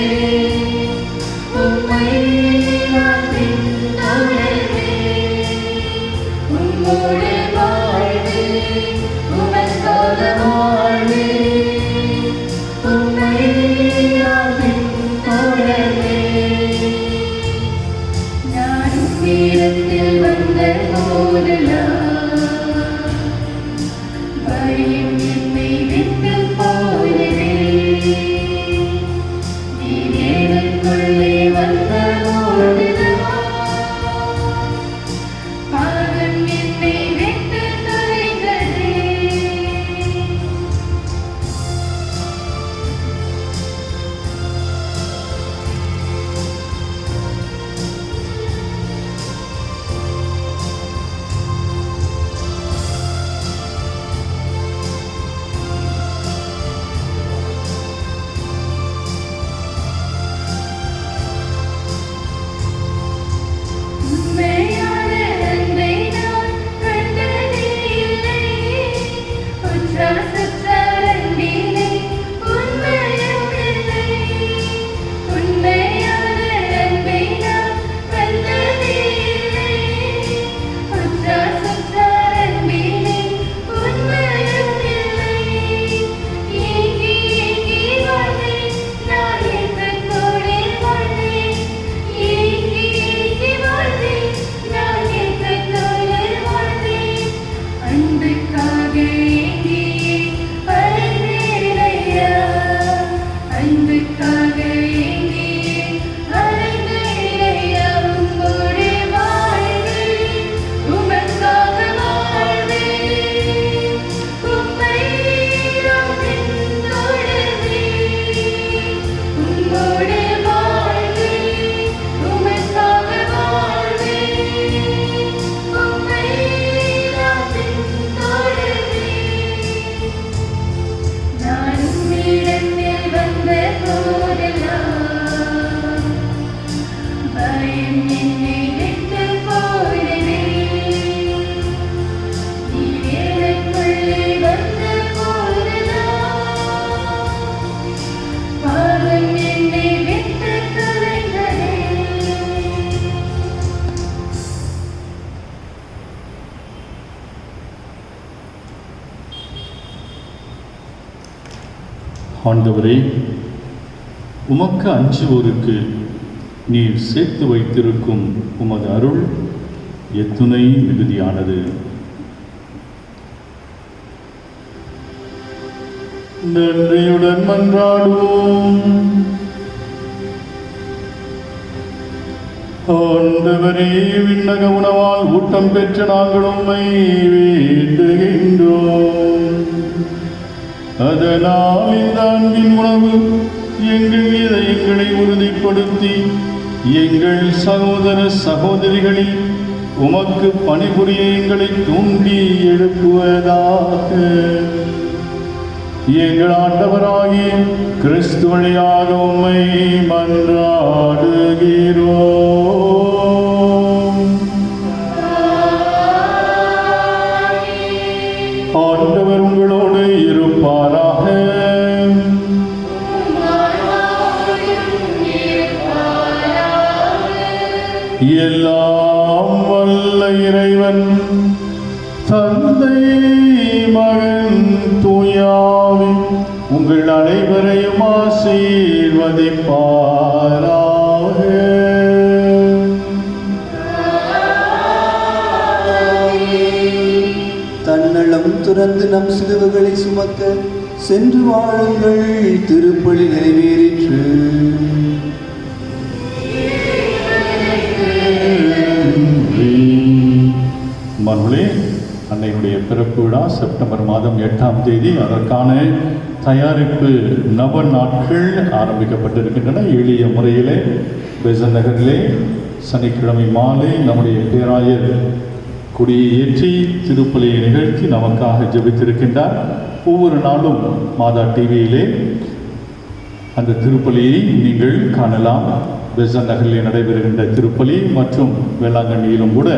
உம்மை நான் பின்தொடர்வேன். உம்மோடு வாழ்வே, உமக்காக வாழ்வே, உம்மை நான் பின்தொடர்வேன். நான் உம்மிடத்தில் வந்த போதெல்லாம் பயம் என்னை விட்டு போனதே. நீர் எனக்குள்ளே வந்த போதெல்லாம் பாவம் என்னை விட்டு தொலைந்ததே. உண்மையான அன்பை நான் கண்டதே இல்லை. உற்றாசற்ற அன்பிலே உண்மையும் இல்லை. உண்மையான அன்பை நான் கண்டதே இல்லை. உற்றாசற்ற அன்பிலே உண்மையும் இல்லை. ஏங்கி ஏங்கி வாழ்ந்தேன், நான் எத்தோடே வாழ்ந்தேன். ஏங்கி ஏங்கி வாழ்ந்தேன், நான் எத்தோடே வாழ்ந்தேன். அன்புக்காக ஏங்கியே அலைந்தேன் ஐயா. அன்புக்காக ஏங்கியே அலைந்தேன் ஐயா. உம்மோடு வாழ்வேன், உமக்காக வாழ்வேன், உம்மை நான் பின்தொடர்வேன். உம்மோடு வாழ்வேன், உமக்காக வாழ்வேன், உம்மை நான் பின்தொடர்வேன். நான் உம்மிடத்தில் வந்த போதெல்லாம் பயம் என்னை விட்டு போனதே. நீர் எனக்குள்ளே வந்த போதெல்லாம் பாவம் என்னை விட்டு தொலைந்ததே. ஆண்டவரே, உமக்கு அஞ்சுவோருக்கு நீர் சேர்த்து வைத்திருக்கும் உமது அருள் எத்துணை மிகுதியானது. நன்றியுடன் மன்றாடுவோம். ஆண்டவரே, விண்ணக உணவால் ஊட்டம் பெற்ற நாங்கள் உம்மை வேண்டுகின்றோம். அதனால் இந்த அன்பின் உணவு எங்கள் இதயங்களை உறுதிப்படுத்தி எங்கள் சகோதர சகோதரிகளில் உமக்கு பணிபுரிய எங்களை தூண்டி எழுப்புவதாக. எங்கள் ஆண்டவராகிய கிறிஸ்து வழியாக உம்மை மன்றாடுகிறோம். ஆண்டவர் உங்களோடு இருப்பாராக. எல்லாம் வல்ல இறைவன் தந்தை, மகன், தூயாவி உங்கள் அனைவரையும் ஆசீர்வதிப்பாராக. தன்னலம் துறந்து நம் சிலுவைகளை சுமக்க சென்று வாழுங்கள். திருப்பலி நிறைவேறிற்று. மகளே, அன்னையுடைய பிறப்பு விழா செப்டம்பர் மாதம் 8ஆம் தேதி. அதற்கான தயாரிப்பு நவ நாட்கள் ஆரம்பிக்கப்பட்டிருக்கின்றன. எளிய முறையிலே பெசன் நகரிலே சனிக்கிழமை மாலை நம்முடைய பேராயர் கொடியை ஏற்றி திருப்பலியை நிகழ்த்தி நமக்காக ஜெபித்திருக்கின்றார். ஒவ்வொரு நாளும் மாதா டிவியிலே அந்த திருப்பலியை நீங்கள் காணலாம். பெசன் நகரிலே நடைபெறுகின்ற திருப்பலி மற்றும் வேளாங்கண்ணியிலும் கூட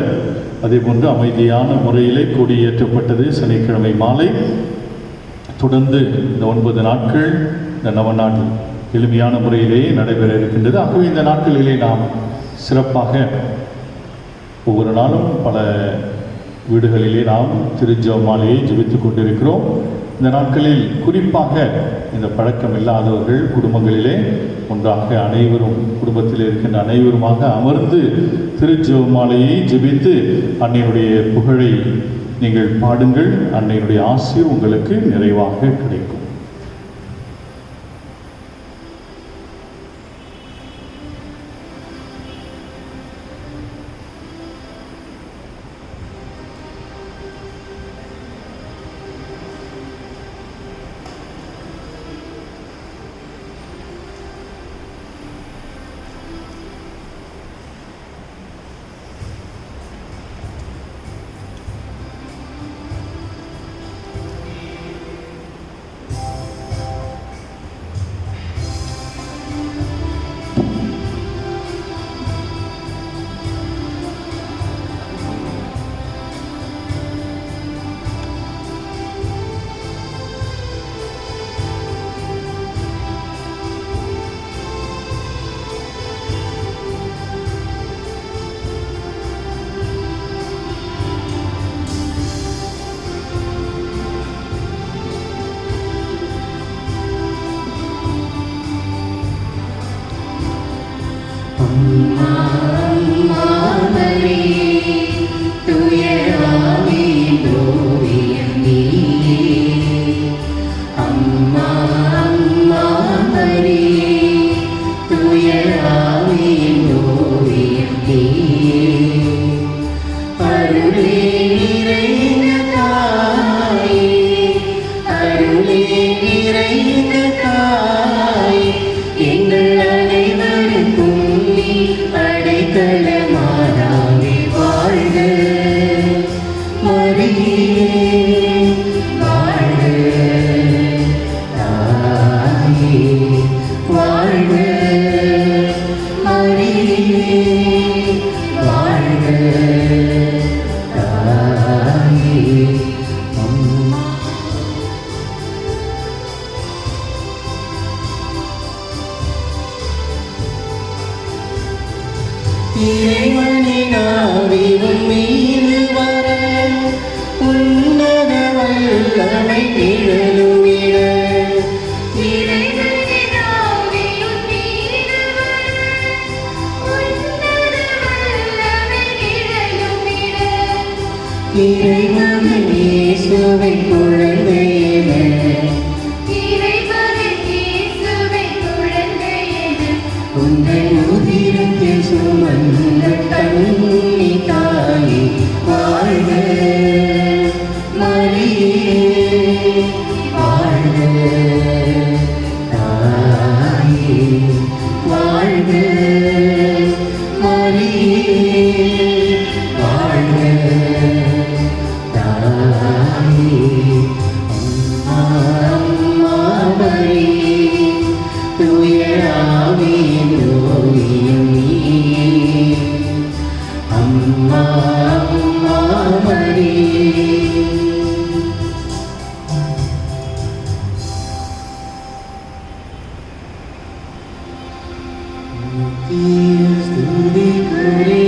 அதேபோன்று அமைதியான முறையிலே கொடியேற்றப்பட்டது சனிக்கிழமை மாலை. தொடர்ந்து இந்த 9 நாட்கள் இந்த நவநாள் எளிமையான முறையிலேயே நடைபெற இருக்கின்றது. ஆகவே இந்த நாட்களிலே நாம் சிறப்பாக ஒவ்வொரு நாளும் பல வீடுகளிலே நாம் திருஜெபமாலையை ஜெபித்துக் கொண்டிருக்கிறோம். இந்த நாட்களில் குறிப்பாக இந்த பழக்கம் இல்லாதவர்கள் குடும்பங்களிலே ஒன்றாக அனைவரும் குடும்பத்தில் இருக்கின்ற அனைவருமாக அமர்ந்து திருஜெபமாலையை ஜெபித்து அன்னையினுடைய புகழை நீங்கள் பாடுங்கள். அன்னையினுடைய ஆசீர் உங்களுக்கு நிறைவாக கிடைக்கும். Tuhan